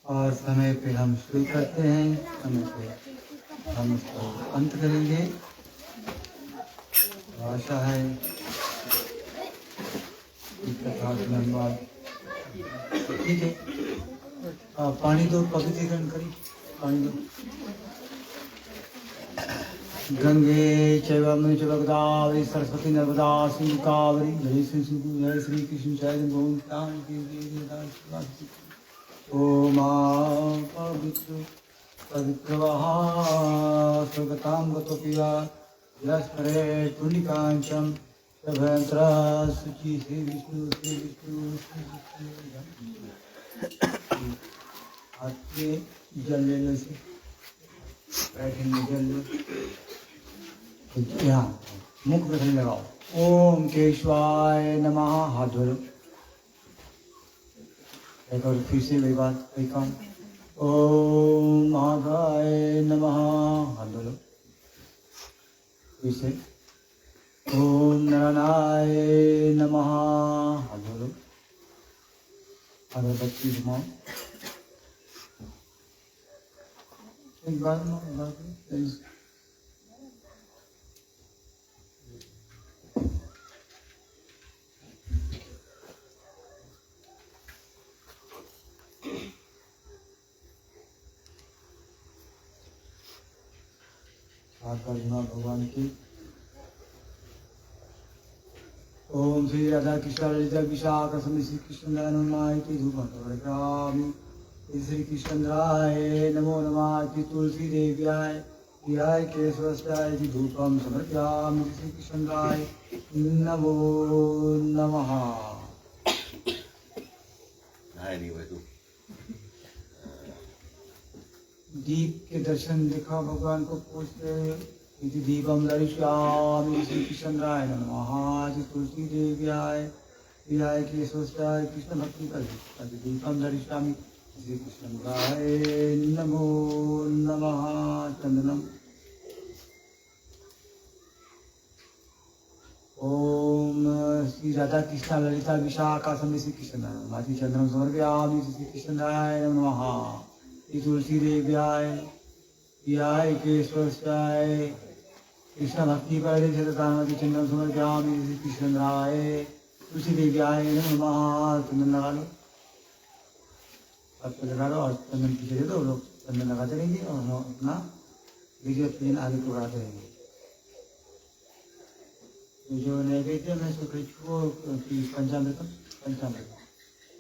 और समय पे हम शुरू करते हैं, समय पे हम उसको अंत करेंगे। आशा है कि कथा सुनने बाद ठीक है। पानी दो, पवित्रीकरण करी, पानी दो। गंगे चैव यमुने चैव गोदावरी सरस्वती नर्मदा सिंधु कावेरी जय श्री कृष्ण जय ओम पवित्र पवित्रवः स्वर्गतां गतोऽपिवा यस्मरे पुण्यकाञ्चं सभयन्त्रा शुचि श्री विष्णु श्री विष्णु श्री विष्णु। आपके जल लेने से बैठेंगे, जल लो यहाँ मुख पे लगाओ। ओम केशवाय नमः, हाथ धो लो। एक और फिर से वही बात, वही काम। ओम माधवाय नमः, हाथ धो लो। फिर से ओम नारायणाय नमः, हाथ धो लो। अगरबत्ती घुमाओ। एक बार भगवान की। ओम श्री राधा कृष्ण ललिता विशाख श्री कृष्ण धूप श्री कृष्णराय नमो नमः। तुलसी देव्याय प्रियाय केशवस्याय धूपम समर्पयामि। श्री कृष्णराय नमो नमः। दीप के दर्शन दिखा, भगवान को पूछते दीपम दर्शयामि। श्री कृष्णराय नमः। तुलसी देव्याय प्रियाय केशवस्याय कृष्ण भक्ति कर दीपम दर्शयामि। श्री कृष्णराय नमो नमः। चंदनम। ओम श्री राधा कृष्ण ललिता विशाखा समय श्री कृष्ण माति चंदनम समर्पयामि। श्री कृष्णराय नमः। तुलसी देव्याय प्रियाय केशवस्याय कृष्ण भक्ति करे चंदनम समर्पयामि। श्री कृष्णराय तुलसी देव्याय नमः। चंदन लगा लो, आपको लगा लो और चंदन पीछे दे दो। लोग चंदन लगाते रहेंगे और हम अपना विजय पेन आगे को बढ़ाते रहेंगे। जो नैवेद्य में पंचामृतम पंचामृतम।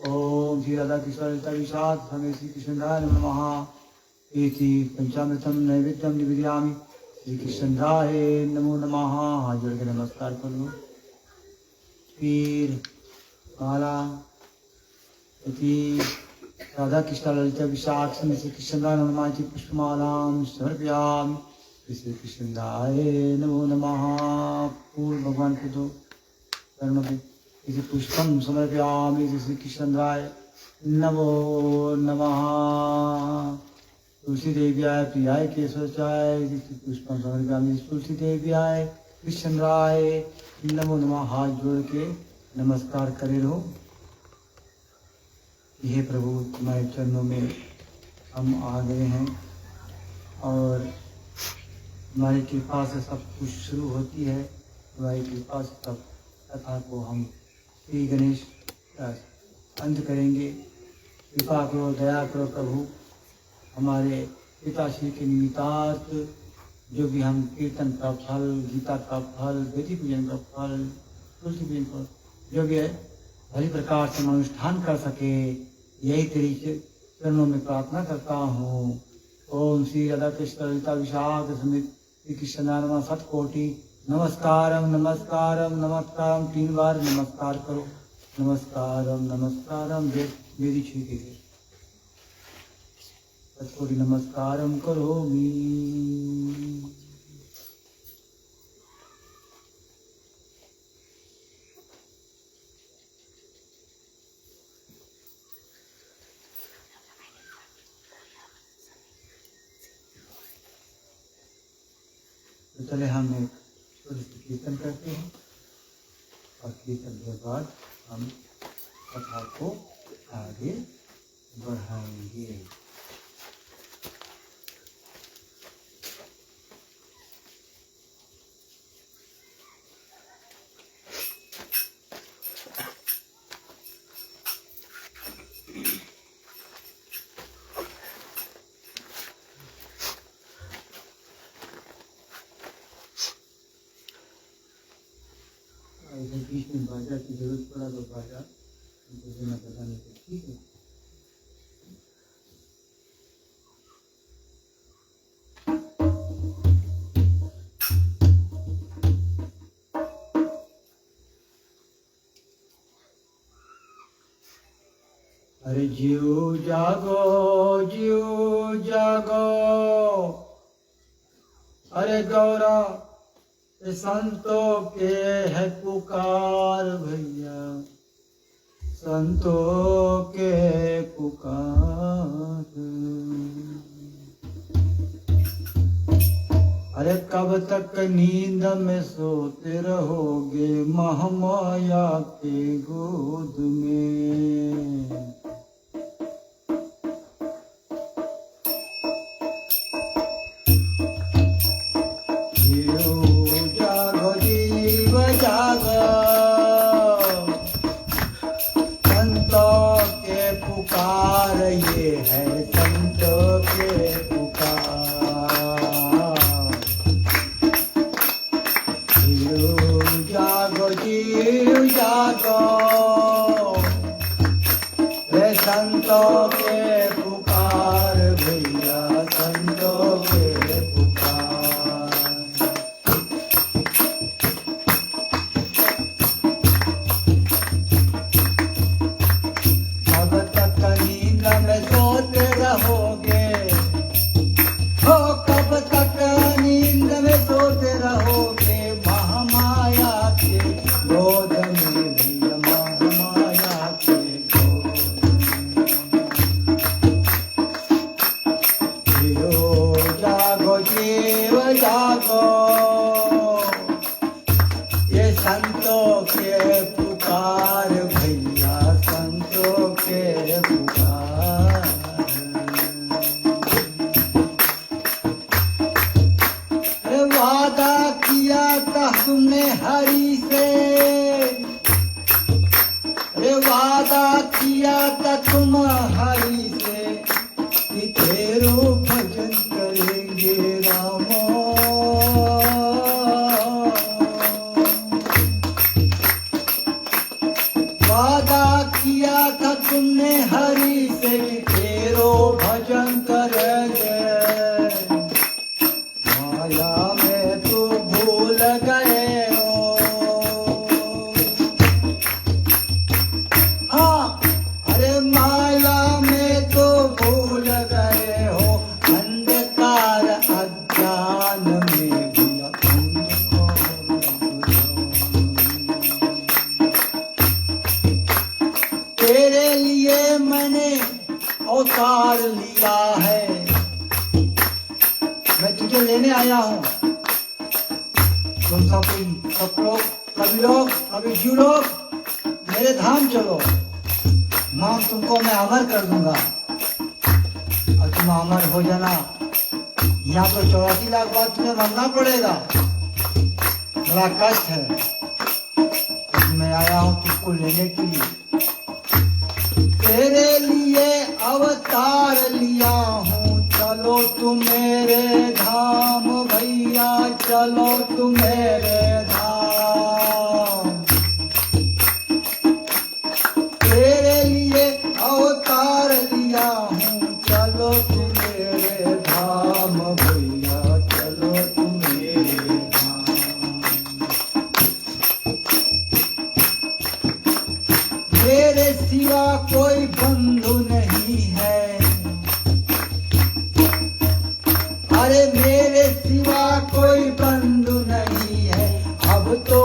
ओम श्री राधा कृष्ण ललिता विशाख समय श्री कृष्णराय नमः। इति पंचामृतम नैवेद्यम निवेदयामि। श्री कृष्णराय नमो नमः। हाथ जोड़ के नमस्कार कर लो। फिर माला राधा कृष्ण ललिता विशाख समय श्री कृष्णराय नमः की पुष्पमालां समर्पयामि। श्री कृष्णराय नमो नमः। फूल भगवान को दो चरणों पे। इसे पुष्पम समर्पयामि। श्री कृष्णराय नमो नमः। तुलसी देव्याय प्रियाय केशवस्याय पुष्पम समर्पयामि। तुलसी देव्याय कृष्णराय नमो नमः। हाथ जोड़ के नमस्कार करे रहो। हे प्रभु, तुम्हारे चरणों में हम आ गए हैं और तुम्हारी कृपा से सब कुछ शुरू होती है। तुम्हारी कृपा से सब कथा को हम श्री गणेश अंत करेंगे। कृपा करो, दया करो प्रभु। हमारे पिताश्री के निमित्तार्थ जो भी हम कीर्तन का फल, गीता का फल, वेदी पूजन का फल, तुलसी पूजन का जो भी है भली प्रकार से अनुष्ठान कर सके, यही तेरी चरणों में प्रार्थना करता हूँ। ओम श्री राधा कृष्ण ललिता विशाख समित श्री कृष्ण नाम सतकोटि नमस्कारम नमस्कारम नमस्कारम। 3 बार नमस्कार करो। नमस्कारम नमस्कारम मेरी छीके सतकोटि नमस्कारम करोमि। तो चले हम एक छोटे से कीर्तन करते हैं और कीर्तन के बाद हम कथा को आगे बढ़ाएंगे। अगर बीच में बाजा की जरूरत पड़ा तो बाजा उनको देना बताने को, ठीक है। अरे जीव जागो, जीव जागो, अरे गौरा संतों के है पुकार भैया, संतों के पुकार। अरे कब तक नींद में सोते रहोगे महामाया के गोद में। ये है संतों के पुकार। जीव जागो, जीव जागो, रे संतों के पुकार भैया, संतों के पुकार। अब तक नींद में सोते रहोगे, हो कब तक नींद में सोते रहोगे महामाया के गोद में भैया, महामाया के गोद में। जीव जागो, जीव जागो, ये संतों के पुकार भैया, संतों के पुकार। वादा किया था तुमने हरि से, वादा किया था तुम हरि से कि तेरो भजन करेंगे रामो। वादा किया था तुमने हरि से कि तेरो भजन करेंगे, माया में तो भूल गए हो। हाँ, अरे माया में तो भूल गए हो, अंधकार अज्ञान में भी तेरे लिए मैंने अवतार लिया है, मैं तुझे लेने आया हूँ। तुम सब लोग, कभी जीव लोग मेरे धाम चलो, मां तुमको मैं अमर कर दूंगा और तुम अमर हो जाना। यहाँ तो 84 लाख बार तुम्हें मरना पड़ेगा, बड़ा कष्ट है। तो मैं आया हूँ तुमको लेने के लिए, तेरे लिए अवतार लिया हूँ। चलो तुम मेरे धाम भैया, चलो तुम मेरे धाम। तेरे लिए अवतार लिया हूँ, चलो तुम मेरे धाम भैया, चलो तुम मेरे धाम। मेरे सिवा कोई बंधु नहीं है, अरे मेरे सिवा कोई बंधु नहीं है। अब तो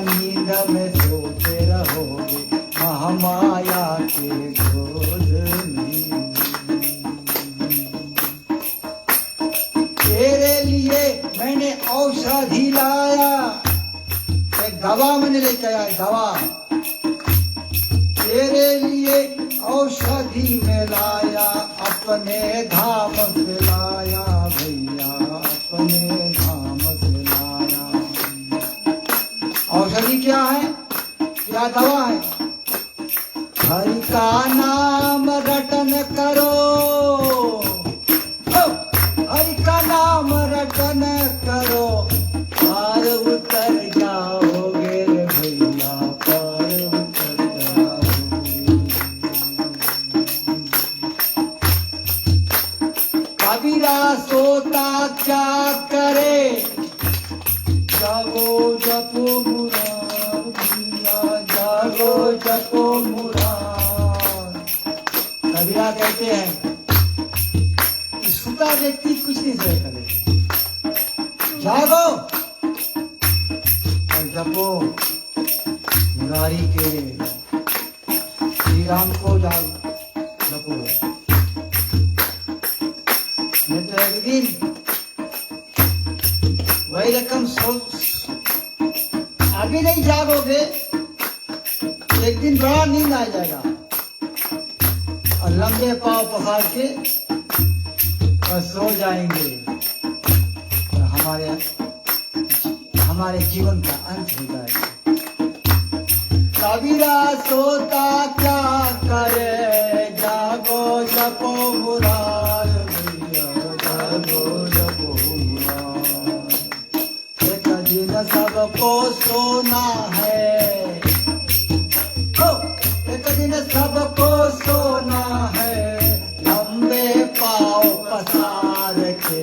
नींद में सोते रहोगे महामाया के गोद में। तेरे लिए मैंने औषधि लाया, एक दवा मैंने लेकर आया, दवा तेरे लिए औषधि में लाया, अपने धाम से लाया भैया, अपने धाम से लाया। औषधि क्या है, क्या दवा है? हरि का नाम रटन करो, हरि का नाम रटन करो, पार उतर जाओगे रे भैया, पार उतर जाओगे। कबीरा सोता क्या करे, जागो जपो मुरार भैया, जागो जपो मुरार। कबीरा कहते हैं सुता व्यक्ति कुछ नहीं सह करे, जागो और जपो मुरारी के, श्री राम को जागो जपो। नहीं तो एक दिन वही रकम सोच, अभी नहीं जागोगे, एक दिन बड़ा नींद आ जाएगा और लंबे पांव पसार के और सो जाएंगे और हमारे जीवन का अंत हो जाएगा। कबीरा सोता क्या करे, जागो जपो मुरार भैया, जागो जपो मुरार। एक दिन सबको सोना है, एक दिन सबको सोना है, लंबे पाँव पसार के,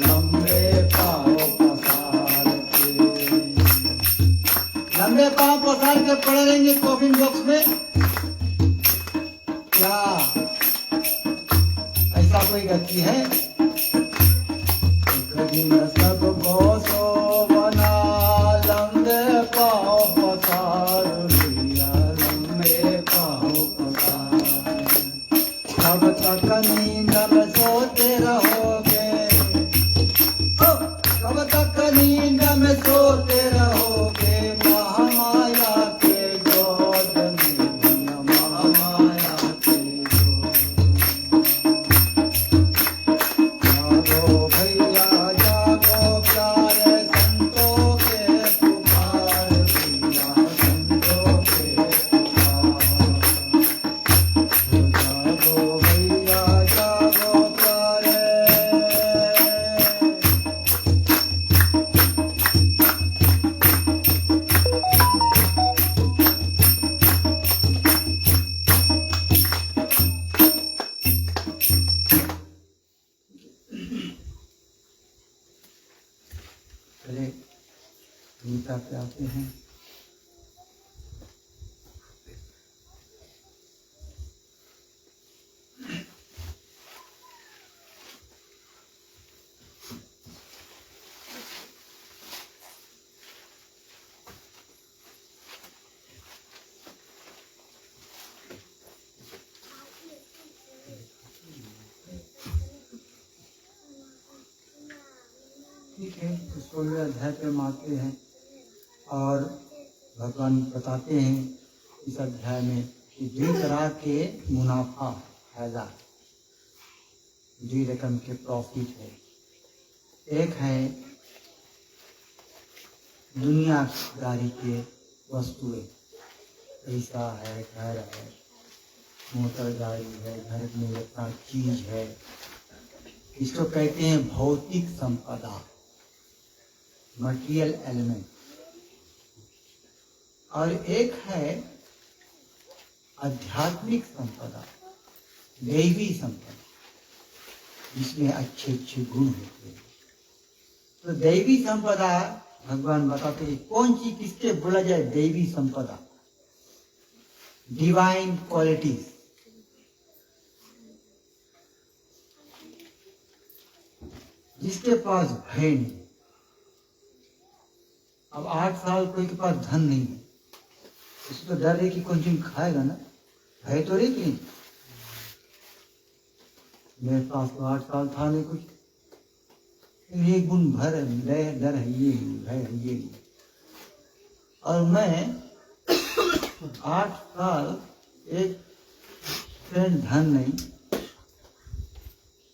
लंबे पाँव पसार के, लंबे पाँव पसार के पड़े रहेंगे कॉफिन बॉक्स में। क्या ऐसा कोई गति है? एक दिन सबको सोना, लंबे पाँव पसार भैया, लंबे पाँव पसार। कब तक नींद में सोते रहोगे, कब तक नींद में सोते रहोगे महामाया के गोद में भैया, महामाया के गोद में। जागो भैया जागो, प्यारे संतों के पुकार भैया, संतों के पुकार। जागो भैया जागो प्यारे। चले गीता पे आते हैं। ठीक है, तो 16वें अध्याय पे हम आते हैं और भगवान बताते हैं इस अध्याय में कि दो तरह के मुनाफा फायदा, दो रकम के प्रॉफिट है। एक है दुनियादारी के वस्तुएं, पैसा है, घर है, मोटर गाड़ी है, घर में इतना चीज है, इसको कहते हैं भौतिक संपदा, मटेरियल एलिमेंट। और एक है आध्यात्मिक संपदा, दैवी संपदा, जिसमें अच्छे अच्छे गुण होते हैं। तो दैवी संपदा भगवान बताते हैं कौन चीज किसके बोला जाए, दैवी संपदा, डिवाइन क्वालिटीज। जिसके पास भय नहीं, अब 8 साल कोई के पास धन नहीं है, उसको तो डर है कि कौन चीज खाएगा ना, है तो रही कि नहीं। मेरे पास तो 8 साल था नहीं कुछ, ये गुण भर डर है, ये है ये। और मैं 8 साल एक धन नहीं,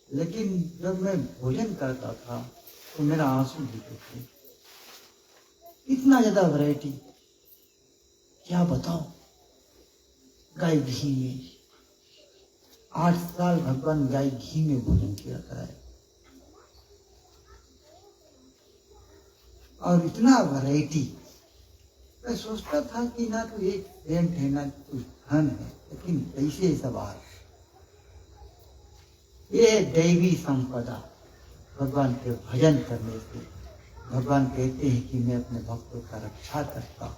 लेकिन जब मैं भोजन करता था तो मेरा आंसू गिरते थे। इतना ज्यादा वैरायटी, क्या बताओ। गाय घी में 8 साल भगवान गाय घी में भोजन किया है, और इतना वैरायटी। मैं सोचता था कि ना तो एक सेंट है ना कुछ धन है, लेकिन कैसे सवाल। ये दैवी संपदा, भगवान के भजन करने से भगवान कहते हैं कि मैं अपने भक्तों का रक्षा करता हूँ।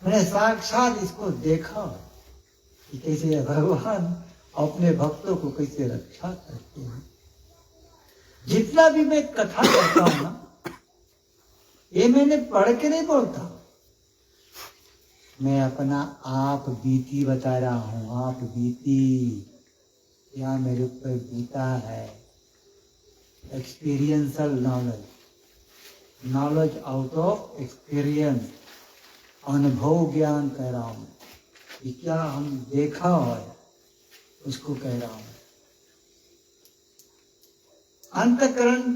मैंने साक्षात इसको देखा कि कैसे भगवान अपने भक्तों को कैसे रक्षा करते हैं। जितना भी मैं कथा करता हूँ ना, ये मैंने पढ़ के नहीं बोलता, मैं अपना आप बीती बता रहा हूँ। आप बीती यहाँ मेरे ऊपर बीता है। Experiential knowledge, knowledge out of experience, अनुभव ज्ञान कह रहा हूँ कि क्या हम देखा है उसको कह रहा हूँ। अंतःकरण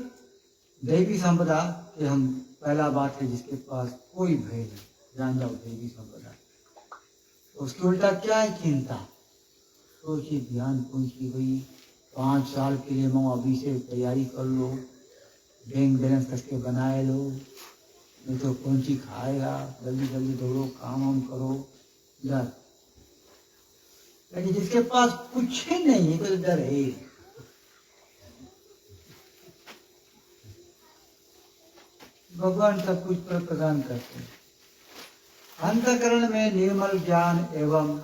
दैवी संपदा कि हम पहला बात है जिसके पास कोई भय नहीं, जान जाओ दैवी संपदा। उसके उल्टा क्या है? चिंता। सोचिए, ध्यान पूछिए भाई 5 साल के लिए मैं अभी से तैयारी कर लो, बैंक बैलेंस करके बनाए लो, नहीं तो कौन सी खाएगा। जल्दी जल्दी दौड़ो, काम वाम करो, डर। लेकिन जिसके पास कुछ ही नहीं है तो डर है। भगवान सब कुछ पर प्रदान करते हैं। अंतःकरण में निर्मल ज्ञान एवं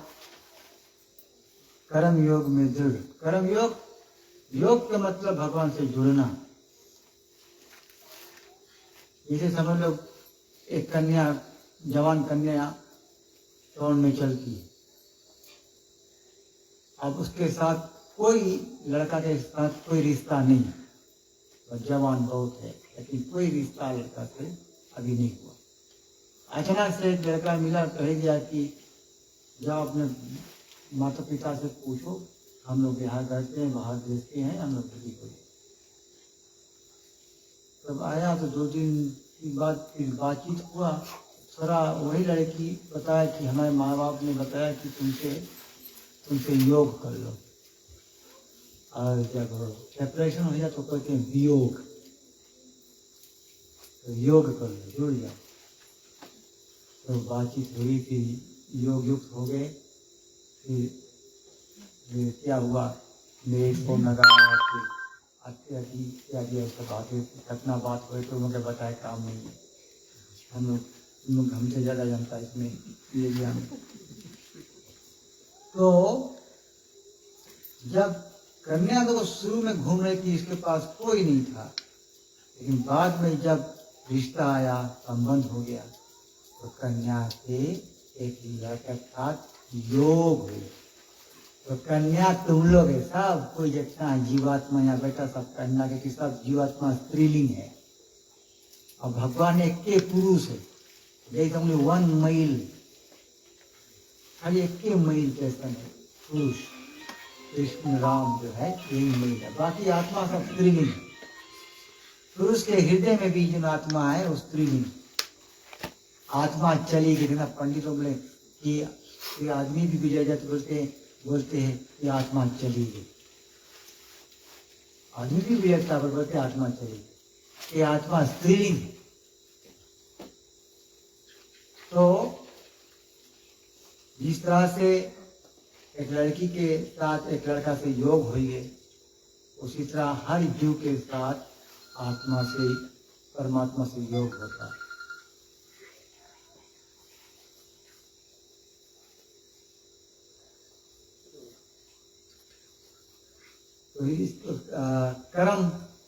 कर्म योग में दृढ़। कर्म योग, योग का मतलब भगवान से जुड़ना। जैसे समझ लो एक कन्या, जवान कन्या टोन में चलती है, अब उसके साथ कोई लड़का के साथ कोई रिश्ता नहीं, और जवान बहुत है लेकिन कोई रिश्ता लड़का से अभी नहीं हुआ। अचानक से एक लड़का मिला, कह दिया कि जाओ अपने माता पिता से पूछो, हम लोग यहाँ करते हैं, बाहर भेजते हैं, हम लोग शादी करें। तब आया तो 2 दिन के बाद फिर बातचीत हुआ। सारा वही लड़की बताया कि हमारे माँ बाप ने बताया कि तुमसे योग कर लो, और जब सेपरेशन हो जाए तो कहते हैं वियोग, तो योग कर लो, जुड़ जाओ। तो बातचीत हुई, फिर योग युक्त हो गए। फिर क्या हुआ, मेरे फोन लगाया, फिर आती इत्यादि ऐसा बातें, घटना बात हुई तो मुझे बताया काम नहीं है, हम लोग हमसे ज़्यादा जानता है इसमें ये ज्ञान। तो जब कन्या तो शुरू में घूम रही थी, इसके पास कोई नहीं था, लेकिन बाद में जब रिश्ता आया, संबंध हो गया, तो कन्या से एक लड़के के साथ योग हुई। तो कन्या तुम लोग है, सब कोई जितना है जीवात्मा या बेटा, सब कन्या के सब जीवात्मा स्त्रीलिंग है, और भगवान एक के पुरुष है। जैसे हमने 1 मील, खाली 1 मील जैसा है पुरुष, कृष्ण राम जो है 3 मील है, बाकी आत्मा सब स्त्रीलिंग है। पुरुष के हृदय में भी जो आत्मा है वो स्त्रीलिंग। आत्मा चली गई ना, पंडित लोग बोले कि आदमी भी गुजर जाते बोलते हैं कि आत्मा चली गई। आदमी भी गुजरता पर बोलते आत्मा चली गई, ये आत्मा स्त्रीलिंग है। तो जिस तरह से एक लड़की के साथ एक लड़का से योग हुई है, उसी तरह हर जीव के साथ आत्मा से, परमात्मा से योग होता है। तो इस कर्म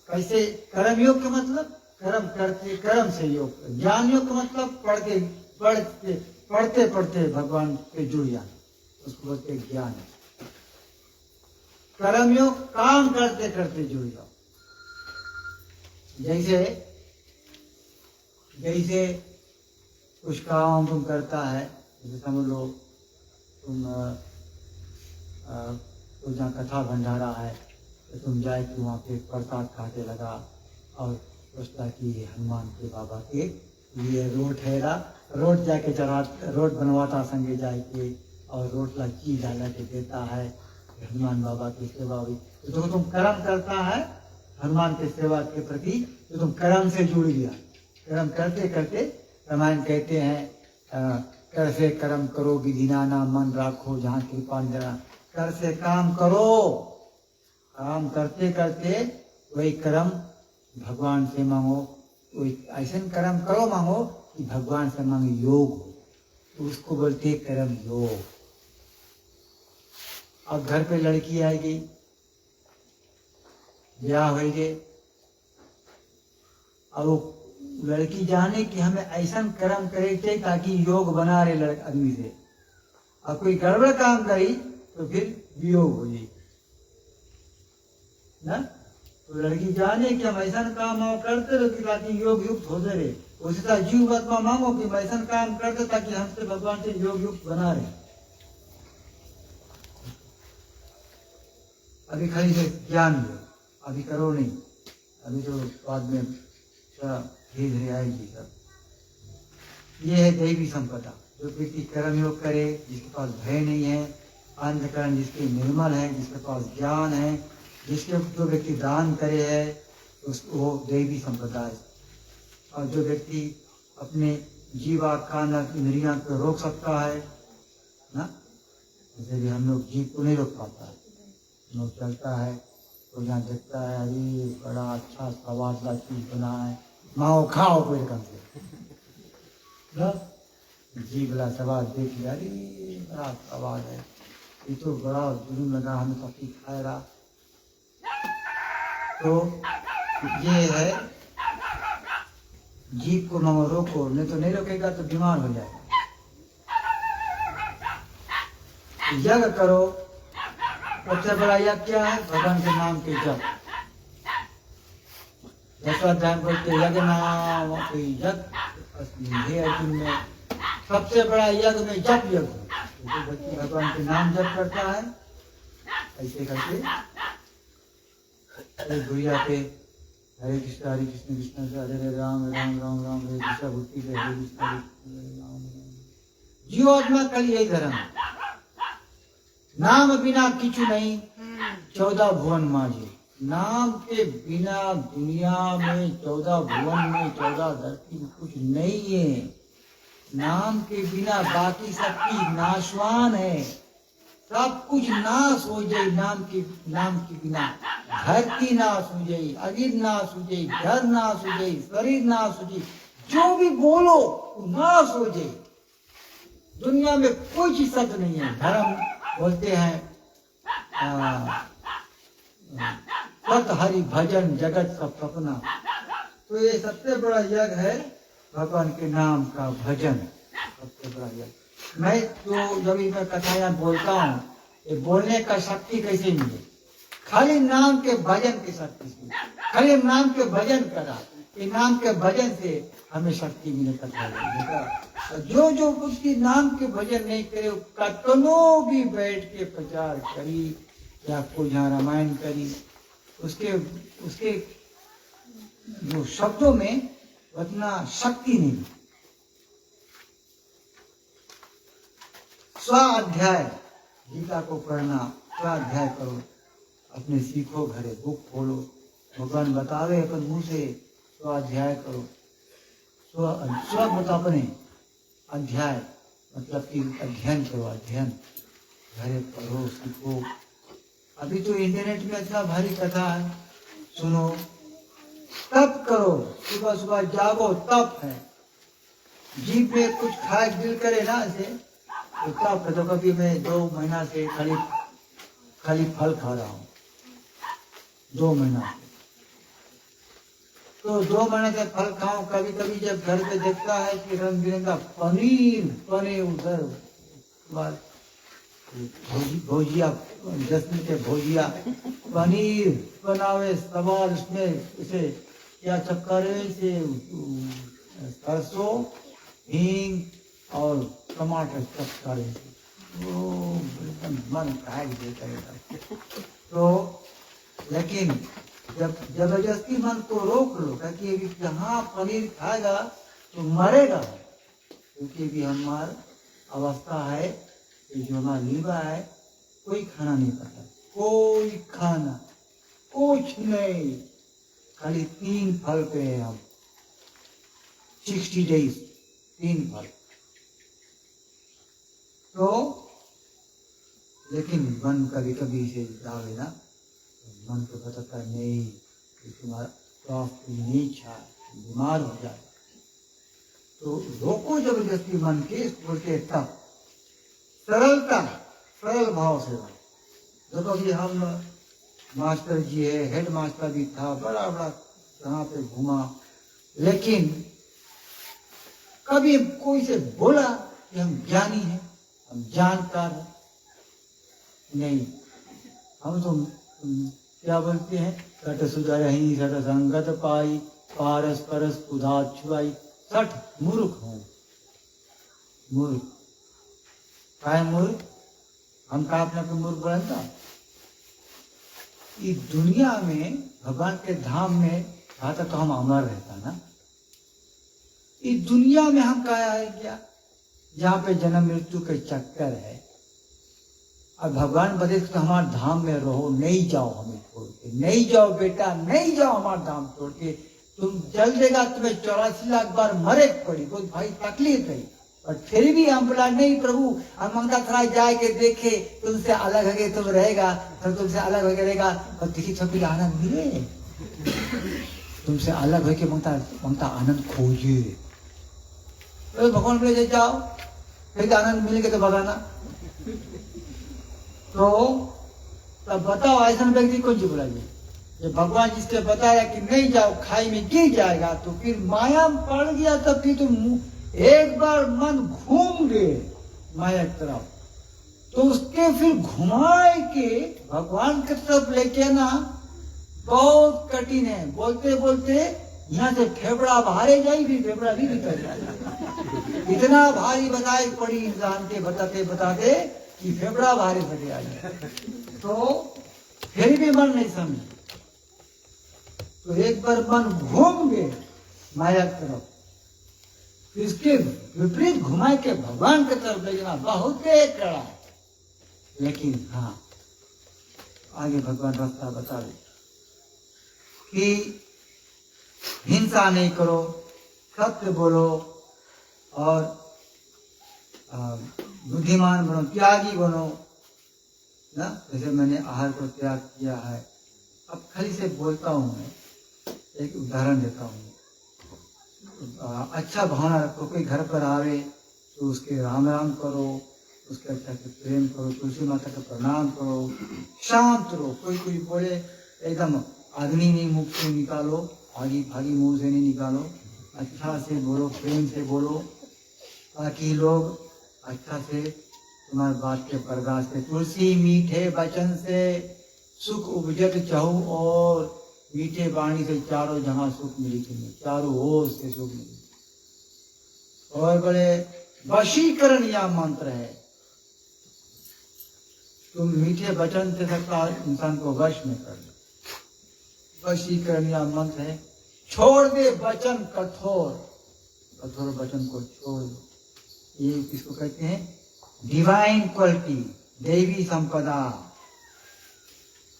कैसे, कर्म योग का मतलब कर्म करते कर्म से योग। ज्ञान योग का मतलब पढ़ते पढ़ते भगवान से जुड़ जाना, उसको बोलते ज्ञान। कर्म योग काम करते करते जुड़ जाओ। जैसे जैसे कुछ काम तुम करता है, जैसे समझ लो तुम तो जहाँ कथा भंडारा है तो तुम जाए कि वहाँ पे प्रसाद खाते लगा और सोचता कि हनुमान के बाबा के लिए रोट है ना, रोट जाके चढ़ा, रोट बनवाता संगे जाके और रोट ला चीज डाला के देता है हनुमान बाबा की सेवा हुई। तो जो तुम कर्म करता है हनुमान के सेवा के प्रति, तो तुम कर्म से जुड़ गया। कर्म करते करते रामायण कहते हैं कर से कर्म करो विधि नाना मन राखो जहाँ कृपा निरा। कर से काम करो, काम करते करते वही कर्म भगवान से मांगो, वही ऐसे कर्म करो मांगो कि भगवान से मांगे योग हो, तो उसको बोलते कर्म योग। अब घर पे लड़की आएगी, ब्याह होगी, अब वो लड़की जाने कि हमें ऐसा कर्म करे थे ताकि योग बना रहे आदमी से। अब कोई गड़बड़ काम करी तो फिर वियोग हो जाए ना। तो लड़की जाने कि हम ऐसा काम करते रहे ताकि योग युक्त हो रहे। उसी तरह जीव आत्मा मांगो कि हम ऐसा काम करते ताकि हमसे भगवान से योग युक्त बना रहे। अभी खाली से ज्ञान लो, अभी करो नहीं, अभी तो बाद में धीरे धीरे आएगी सब। ये है दैवी संपदा। जो व्यक्ति कर्म योग करे, जिसके पास भय नहीं है, अंतकरण जिसके निर्मल है, जिसके पास ज्ञान है, जिसके जो व्यक्ति दान करे है, उसको वो दैवी संपदा है। और जो व्यक्ति अपने जीवा कान इंद्रियां को रोक सकता है ना, जैसे भी हम लोग जीव को नहीं रोक पाता है, लोग चलता है तो यहाँ देखता है अरे बड़ा अच्छा स्वाद चीज बना है, माओ खाओ कोई रकम से ना, जी बड़ा स्वाद देख लिया, अरे बड़ा स्वाद है, ये तो बड़ा जुलूम लगा हमें सबकी खाए रहा। तो ये है जीव को मांगो, रोको, नहीं तो नहीं रोकेगा तो बीमार हो जाएगा। यज्ञ करो, सबसे बड़ा यज्ञ क्या है? भगवान के नाम के जप। दशाध्याय बोलते यज्ञ नाम यज्ञ है अर्जुन में, सबसे बड़ा यज्ञ में जप यज्ञ। तो व्यक्ति भगवान के नाम जप करता है ऐसे करके, गुड़िया पे हरे कृष्ण कृष्ण से हरे हरे राम राम राम राम हरे कृष्ण भक्ति से हरे कृष्ण राम। जीवात्मा कल यही धर्म, नाम बिना किचु नहीं 14 भुवन माझे। नाम के बिना दुनिया में 14 भुवन में 14 धरती में कुछ नहीं है। नाम के बिना बाकी सब की नाशवान है, सब कुछ नाश हो जाए। नाम के बिना धरती नाश हो जाए, अगिर नाश हो जाए, घर नाश हो जाए, शरीर नाश हो जाए, जो भी बोलो नाश हो जाए। दुनिया में कोई चीज सत्य नहीं है। धर्म बोलते हैं सत हरि भजन जगत का सपना। तो ये सबसे बड़ा यज्ञ है भगवान के नाम का भजन, सबसे बड़ा यज्ञ। मैं तो जब मैं कथाएं बोलता हूँ, ये बोलने का शक्ति कैसे मिले? खाली नाम के भजन की शक्ति से, खाली नाम के भजन करा, ये नाम के भजन से हमें शक्ति मिले कथा बोलने का। जो जो व्यक्ति नाम के भजन नहीं करे, कतनो भी बैठ के प्रचार करी या कोई यहाँ रामायण करी, उसके जो शब्दों में उतना शक्ति नहीं। स्वाध्याय गीता को पढ़ना, स्वाध्याय करो, अपने सीखो, घरे बुक खोलो, भगवान बतावे अपन मुंह से, स्वाध्याय करो। स्व मतलब अपने अध्याय मतलब कि अध्ययन करो, अध्ययन घरे पढ़ो, सीखो। अभी तो इंटरनेट में इतना भारी कथा है, सुनो। तप करो, सुबह सुबह जागो, तप है। जीभ में कुछ खाए दिल करे ना ऐसे, तो तप है। तो कभी मैं 2 महीना से खाली फल खा रहा हूँ, 2 महीना से। तो 2 महीने से फल खाऊं, कभी कभी जब घर पे देखता है कि रंग बिरंगा पनीर बने उधर भोजिया, जश्न के भोजिया पनीर बनावे, सवाल उसमें इसे क्या चक्कर से सरसों हींग और टमाटर चक्कर, वो एकदम मन काट देता है। तो लेकिन जब जबरदस्ती मन को रोक लो, क्योंकि अभी जहाँ पनीर खाएगा तो मरेगा, क्योंकि अभी हमारी अवस्था है जो हमारा लीवा है, कोई खाना नहीं पड़ता, कोई खाना कुछ नहीं, खाली 3 फल पे है हम 60 डेज 3 फल। तो लेकिन मन कभी कभी से डाले ना, मन को बताता नहीं कि तुम्हारा स्वास्थ्य नहीं अच्छा, बीमार हो जाए। तो रोको जबरदस्ती मन के, बोलते तब सरलता, सरल भाव से रहो। देखो अभी हम मास्टर जी है, हेड मास्टर भी था, बड़ा बड़ा जहाँ पे घुमा, लेकिन कभी कोई से बोला कि हम ज्ञानी हैं, हम जानकार हैं, नहीं। हम तो क्या बोलते हैं, सठ सुधरहि सठ संगत पाई, पारस परस कुधा छुआई, 60 मूर्ख हूँ। मूर्ख काय मूर्ख, हम का अपने को मूर्ख बनता। इस दुनिया में भगवान के धाम में रहता तो हम अमर रहता ना। इस दुनिया में हम कहा है क्या, जहाँ पे जन्म मृत्यु के चक्कर है। अब भगवान बदे तो हमारे धाम में रहो, नहीं जाओ हमें छोड़ के, नहीं जाओ बेटा, नहीं जाओ हमारा धाम छोड़ के। तुम जल देगा, तुम्हें 84 लाख बार मरे पड़ी, कोई भाई तकलीफ नहीं, और फिर भी हम बोला नहीं प्रभु, हम मंगता थोड़ा जाए के देखे, तुमसे अलग है तुम रहेगा, तो तुमसे अलग होकर रहेगा, और देखिए सब आनंद मिले। तुमसे अलग होके मंगता आनंद खोजे, तो भगवान बोले जाओ, फिर आनंद मिलेगा तो भगाना। तो तब बताओ ऐसा व्यक्ति कौन सी बुलाइए, जब भगवान जिसके बताया कि नहीं जाओ, खाई में गिर जाएगा, तो फिर माया में पड़ गया, तब फिर तुम एक बार मन घूम गए माया की तरफ, तो उसके फिर घुमाए के भगवान की तरफ लेके आना बहुत कठिन है। बोलते बोलते यहाँ से फेफड़ा बाहर जाए, भी फेफड़ा भी निकल जाए, इतना भारी बताई पड़ी इंसान के बताते बताते कि फेफड़ा बाहर फटे आ जाए। तो फिर भी मन नहीं समझे, तो एक बार मन घूम गए माया की तरफ, इसके विपरीत घुमाए के भगवान की तरफ ले जाना बहुत कड़ा। लेकिन हाँ, आगे भगवान रास्ता बता दे कि हिंसा नहीं करो, सत्य बोलो, और बुद्धिमान बनो, त्यागी बनो ना। जैसे मैंने आहार को त्याग किया है, अब खाली से बोलता हूँ, मैं एक उदाहरण देता हूँ। अच्छा भावना रखो, कोई घर पर आवे तो उसके राम राम करो, उसके अच्छा से प्रेम करो, तुलसी माता का प्रणाम करो, शांत रहो। कोई बोले एकदम अग्नि नहीं मुख से निकालो, भागी भागी मुंह से नहीं निकालो, अच्छा से बोलो, प्रेम से बोलो, ताकि लोग अच्छा से तुम्हारी बात के प्रकाश से। तुलसी मीठे वचन से सुख उपजत चाहू, और मीठे वाणी से चारों जहां सुख मिली तुम्हें, चारों ओर से सुख मिली। और बड़े वशीकरण यह मंत्र है, तुम मीठे वचन से सकता इंसान को वश में कर दो। वशीकरण यह मंत्र है, छोड़ दे वचन कठोर, कठोर वचन को छोड़ दो। ये किसको कहते हैं, डिवाइन क्वालिटी, देवी संपदा।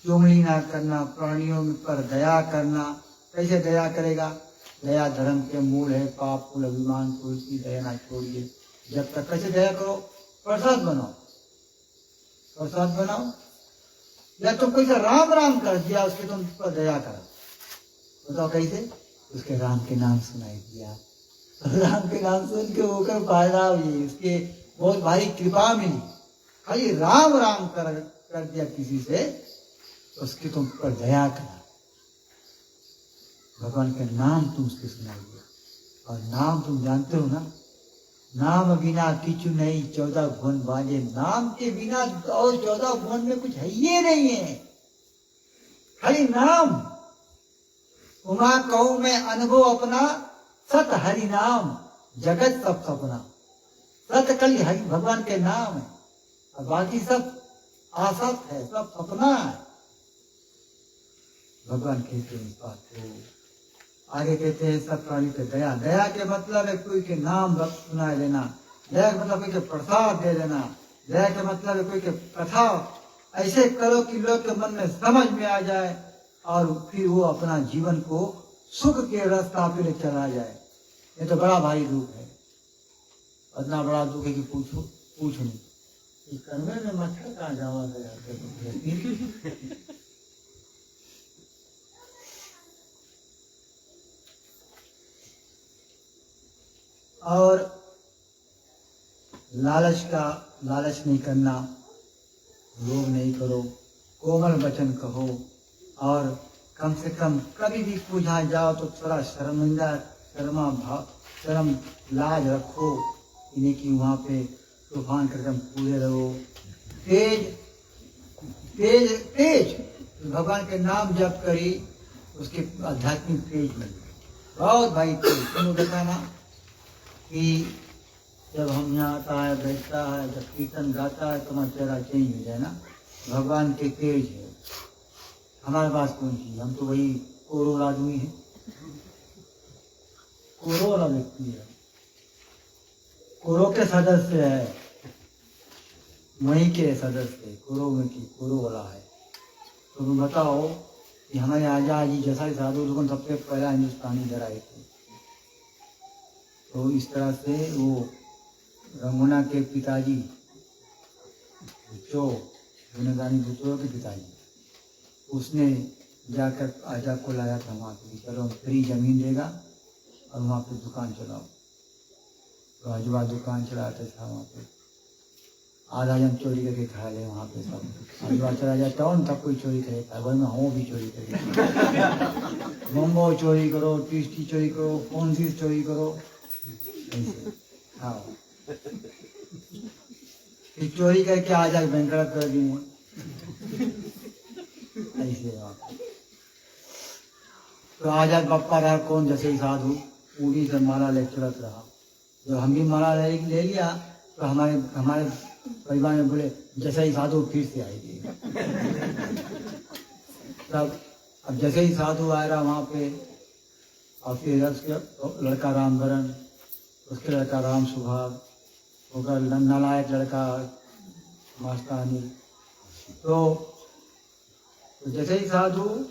चुगली ना करना, प्राणियों पर दया करना। कैसे दया करेगा, दया धर्म के मूल है, पाप कुल अभिमान तुलसी दया ना छोड़िए। जब तक कैसे दया करो, प्रसाद बनाओ, प्रसाद बनाओ, या तुम कैसे राम राम कर दिया, उसके तुम पर दया करो। बताओ कैसे, उसके राम के नाम सुनाई दिया, राम के नाम सुन के होकर फायदा हुई, उसके बहुत भारी कृपा मिली। खाली राम राम कर दिया किसी से, उसकी तुम पर दया करा। भगवान के नाम तुम उसके सुनाइए। और नाम तुम जानते हो ना, नाम बिना किचु नहीं 14 भुवन बाजे। नाम के बिना और 14 भुवन में कुछ है ही नहीं है, खाली नाम। उमा कहूं मैं अनुभव अपना, सत हरि नाम जगत सब सपना। सत कली हरि भगवान के नाम है, और बाकी सब आसत है, सब सपना है। भगवान कहते हैं इस बात को। आगे कहते हैं सब प्राणी पे दया। दया के मतलब है कोई के नाम सुना लेना, दया के मतलब कोई के प्रसाद दे देना, दया के मतलब है कोई के कथा ऐसे करो कि लोग के मन में समझ में आ जाए और फिर वो अपना जीवन को सुख के रास्ता पे ले चला जाए। ये तो बड़ा भारी दुख है, इतना बड़ा दुख है कि पूछो नहीं। इस कन्वे में मच्छर कहाँ जावा गया। और लालच नहीं करना, लोभ नहीं करो, कोमल वचन कहो, और कम से कम कभी भी पूछा जाओ तो थोड़ा शर्म लाज रखो, इन्हें कि वहाँ पे तूफान करके हम पूरे रहो। तेज भगवान के नाम जप करी, उसके आध्यात्मिक तेज मिले, बहुत भाई तेज। तुम देखा ना कि जब हम यहाँ आता है, बैठता है, जब कीर्तन गाता है तो हमारा चेहरा चेंज हो जाए ना। भगवान के तेज है। हमारे पास कौन चीज, हम तो वही कोरोड़ आदमी है, कोरोड़ व्यक्ति है, कोरो के सदस्य है, वहीं के सदस्य, कोरो में की कोरो वाला है। तो तुम बताओ कि हमारे आजाद जी जैसा साधु लोगों सबसे पहला हिंदुस्तानी इधर आए थे। तो इस तरह से वो रंगुना के पिताजी जो गुणगानी बुचो के पिताजी, उसने जाकर आजा को लाया था वहाँ पे, चलो हम फ्री जमीन देगा और वहाँ पे दुकान चलाओ। तो आजूबा दुकान चलाते था वहाँ पे, आधा जन चोरी करके खा ले वहाँ पे सब। आजूबा चला जाता टाउन तब कोई चोरी करे था, वही में हम भी चोरी करें। मोमो चोरी करो, टीस्टी चोरी करो, फोनसी चोरी करो, ऐसे। हाँ, चोरी करके आज बैंकरप्ट कर दिए ऐसे। तो आजाद बप्पा रहा कौन जैसे ही साधु, पूरी से माला ले चलत रहा। जब हम भी माला ले लिया तो हमारे परिवार में बोले जैसे ही साधु फिर से आएगी। तब अब जैसे ही साधु आया रहा वहाँ पे, और फिर उसके लड़का रामभरण, उसके लड़का राम सुभाग, होकर नालायक लड़का मास्तानी। तो जैसे ही साधु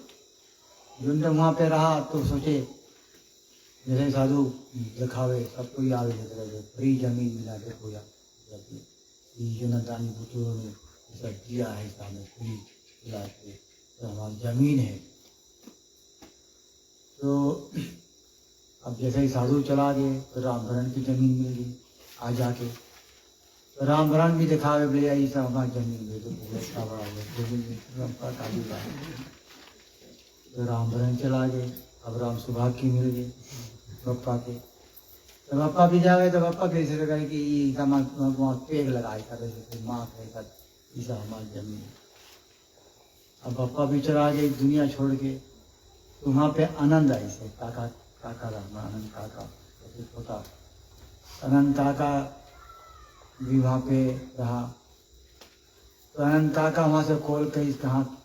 जुंड वहाँ पे रहा तो सोचे जैसे साधु दिखावे सबको ही आवे, फ्री जमीन मिला देखो यार, दानी बुजुर्गों ने सब दिया है सामने फ्री मिला के, तो हमारी जमीन है। तो अब जैसे ही साधु चला गए तो रामभरण की जमीन मिल गई आ जाके। तो रामभरण भी दिखावे बोले ऐसा हमारी जमीन में, तो बड़ा हुआ तो रामभरण चला गए। अब राम सुभाग की मिल गई बप्पा के। तो बप्पा भी जा गए तो बप्पा भी ऐसे लगा कि वहाँ पेड़ लगाए था, माँ का ऐसा हमारी जमीन। अब बप्पा भी चला गए दुनिया छोड़ के। तो वहाँ पे आनंद आई से काका रहा, आनंद काका छोटा अनंत काका भी वहाँ पे रहा। तो अनंत काका वहाँ से कॉल कही कहाँ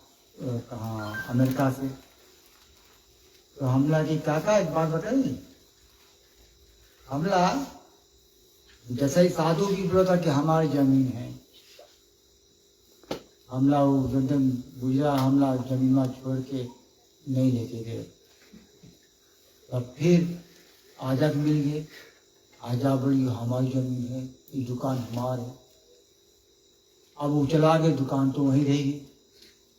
अमेरिका से। तो हमला की काका एक बात बताइए, हमला जैसे ही साधु भी बोला था कि हमारी जमीन है, हमला वो एकदम गुजरा, हमला जमीन में छोड़ के नहीं लेके गए। तब फिर आजाद मिल गए, आजा बड़ी हमारी जमीन है, ये दुकान हमारी। अब वो चला गए, दुकान तो वहीं रहेगी,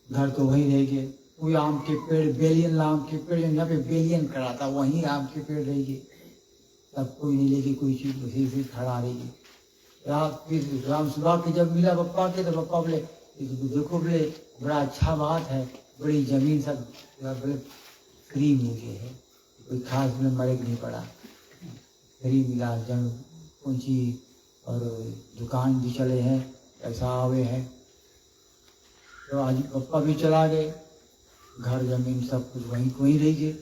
घर तो वहीं रहेगी। कोई आम के पेड़, बेलियन आम के पेड़ यहाँ पे बेलियन करा था, वहीं आम के पेड़ रहेगी। तब कोई नहीं लेगी, कोई चीज उसी से खड़ा रहेगी। फिर राम सुभाग के जब मिला बप्पा के, तो बप्पा बोले देखो बोले बड़ा अच्छा बात है, बड़ी जमीन सब बोले फ्री मिल गई है। कोई खास में मरेक नहीं पड़ा, गरीब मिला जन पूंजी और दुकान भी चले हैं, पैसा आवे है। तो आज पप्पा भी चला गए, घर जमीन सब कुछ वहीं को ही रह गए,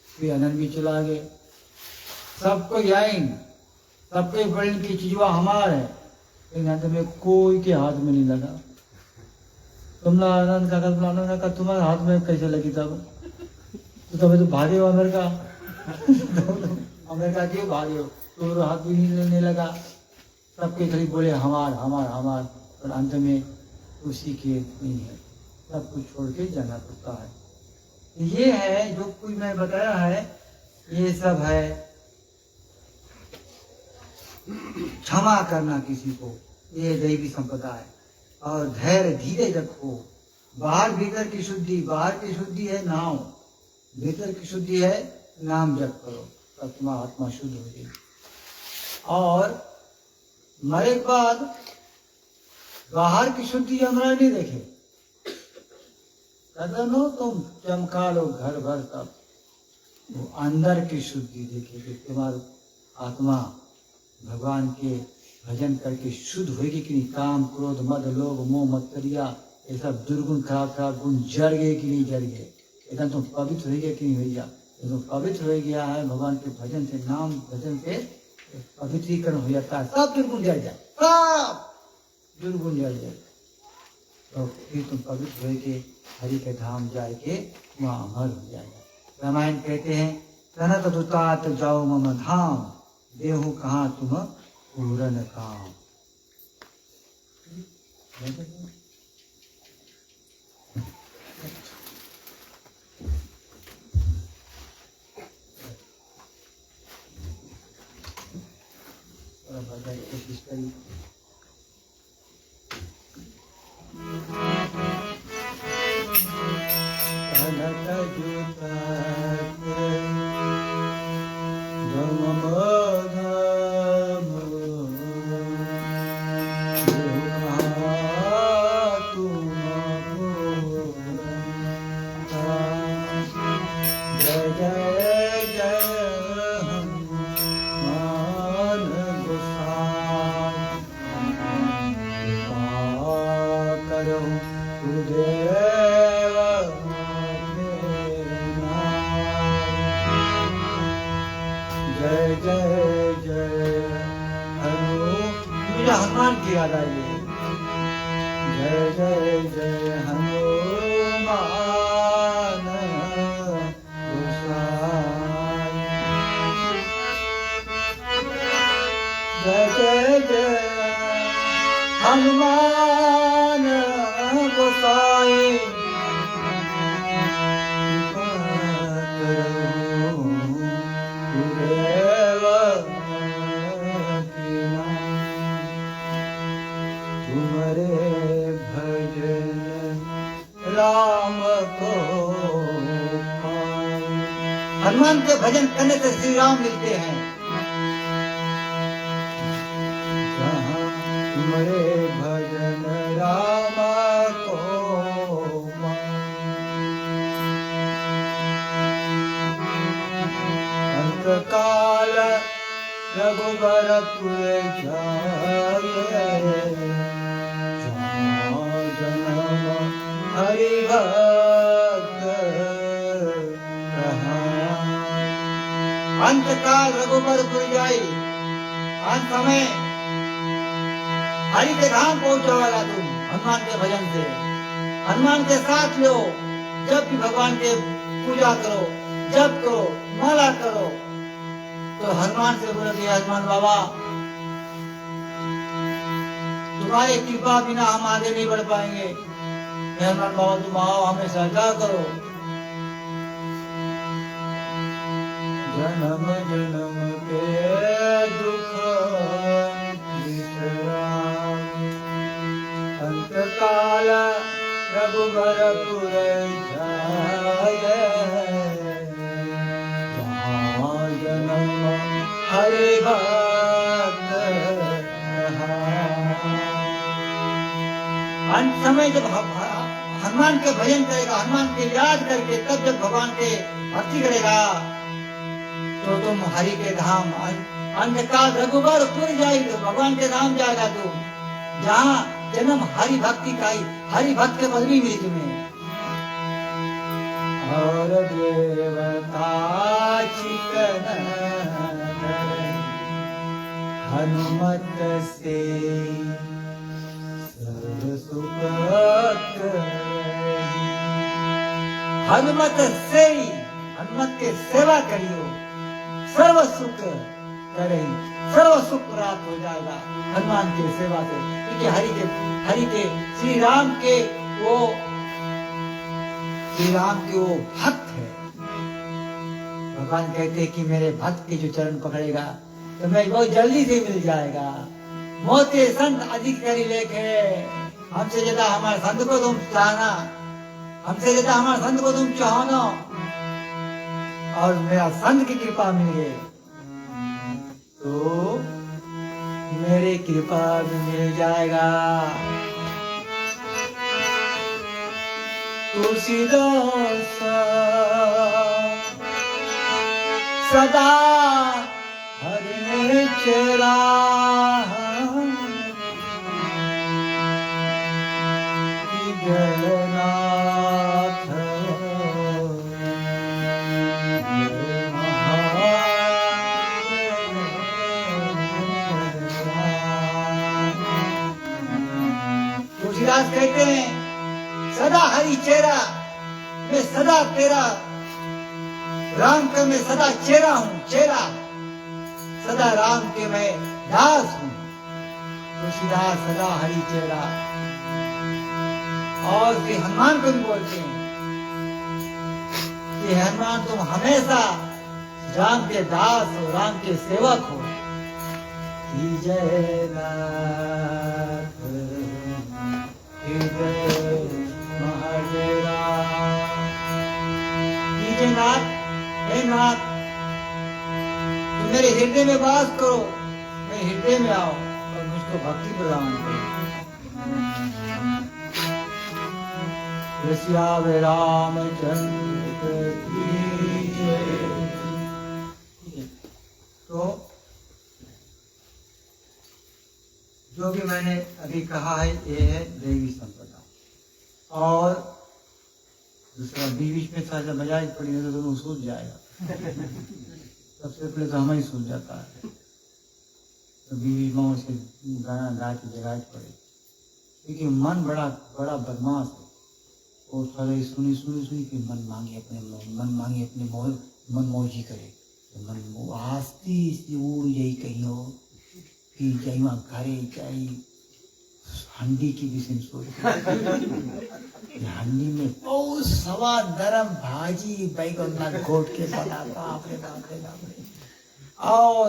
फिर अनंत भी चला गए, सबको आइन, सबके बड़ी की चीजवा हमार है, लेकिन अंत में कोई के हाथ में नहीं लगा। तुमने आनंद का आनंद का तुम्हारे हाथ में कैसे लगी तब? तो तभी तो भागे हो अमेरिका। अमेरिका क्यों भागे हो? तुम्हारे हाथ भी नहीं लगा, सबके खाली बोले हमार हमार हमार, और अंत में उसी के नहीं है, सब कुछ छोड़ के जाना पड़ता है। ये है जो कुछ मैं बताया है, ये सब है क्षमा करना किसी को, ये दैवी संपदा है। और धैर्य धीरे रखो, बाहर भीतर की शुद्धि, बाहर की शुद्धि है नाम, भीतर की शुद्धि है नाम जप करो, तब तुम्हारा आत्मा शुद्ध हो जाएगी। और मरे के बाद बाहर की शुद्धि हमारा नहीं देखे, नो तुम चमका लो घर भर, तब वो अंदर की शुद्धि देखे कि तुम्हारा आत्मा भगवान के भजन करके शुद्ध होगी कि नहीं, काम क्रोध मद लोभ मोह मत्सरिया ये सब दुर्गुण खराब खराब गुण जड़ गए कि नहीं जड़ गए, एकदम तुम पवित्र हो गया कि नहीं हो गया। तुम पवित्र हो गया है भगवान के भजन से, नाम भजन से पवित्रीकरण हो जाता है, सब दुर्गुण जड़ जाए, सब दुर्गुण जड़ जाए, तो फिर तुम पवित्र हो के हरि के धाम जाए के वहाँ अमर हो जाएगा। रामायण कहते हैं तनत दुतात जाओ मम धाम, देहु कहाँ तुम पूरन काम। कोशिश करिए। हनुमान की याद आई है। जय जय जय हनुमान गोसाई, जय जय जय हनुमान गोसाई, हनुमान के भजन करने से श्री राम मिलते हैं। जहाँ तुम्हारे भजन राम को अंत काल रघुबरपुर जाए, जहाँ जन्म हरि अंतकाल रघुबरपुर जाई, अंत समय हरि के धाम पहुंचवाला तुम हनुमान के भजन से। हनुमान के साथ लो, जब भी भगवान के पूजा करो, जप करो, माला करो, तो हनुमान से बोलो कि हनुमान बाबा तुम्हारी कृपा बिना हम आगे नहीं बढ़ पाएंगे, हनुमान बाबा तुम आओ, हमें सहायता करो। जन्म जन्म के दुख विश्रामी, अंत काल रघुबरपुर जाए, जहाँ जन्म हरि भक्त अंत समय जब हनुमान के भजन करेगा, हनुमान के याद करके, तब जब भगवान के भक्ति करेगा, तो तुम हरि के धाम अंतकाल रघुबरपुर जाई तो भगवान के धाम जाएगा तू, जहाँ जन्म हरि भक्ति का ही, हरि भक्त के पदवी मिली तुम्हें। और देवता चितन हनुमत से सर्व सुख हनुमत से ही, हनुमत के सेवा करियो सर्व सुख करे, सर्व सुख प्राप्त हो जाएगा हनुमान की सेवा से। क्योंकि हरि के श्री राम के वो भक्त है। भगवान कहते हैं कि मेरे भक्त के जो चरण पकड़ेगा तो मैं बहुत जल्दी से मिल जाएगा। मोते संत अधिक करी लेखे, हमसे ज्यादा हमारे संत को तुम चाहना, हमसे ज्यादा हमारे संत को तुम चाहना, और मेरा संत की कृपा मिले तो मेरी कृपा भी मिल जाएगा। तुलसीदास सदा हरि चेरा, जगन्नाथ तुलसीदास कहते हैं सदा हरि चेरा, मैं सदा तेरा राम का मैं सदा चेरा हूँ, चेरा सदा राम के मैं दास हूँ। तुलसीदास सदा हरि चेरा। और श्री हनुमान को भी बोलते हैं कि हनुमान तुम हमेशा राम के दास हो, राम के सेवक हो। की जय नाथ, की जय महादेवा, की जय नाथ। हे नाथ, तुम मेरे हृदय में वास करो, मेरे हृदय में आओ और मुझको भक्ति प्रदान करो। श्री रामचंद्र की जय। तो जो भी मैंने अभी कहा है ये है दैवी संपदा। और दूसरा बीच में साझा मजाक पड़ी तो दोनों सूझ जाएगा। सबसे पहले तो हमें ही सूझ जाता है, तो बीवी माँ से गाना गा के जगाए पड़े, क्योंकि मन बड़ा बड़ा बदमाश है। वो थोड़ा सुनी कि मन मांगे अपने मन मौजी करे, तो मन आस्ती से उड़ जाई कहीं हो कि जाई वहाँ घरे जाई हंडी की भी सोच हंडी में बहुत सवा नरम भाजी बैगन ना घोट के बना, बाप रे बाप रे बाप रे। और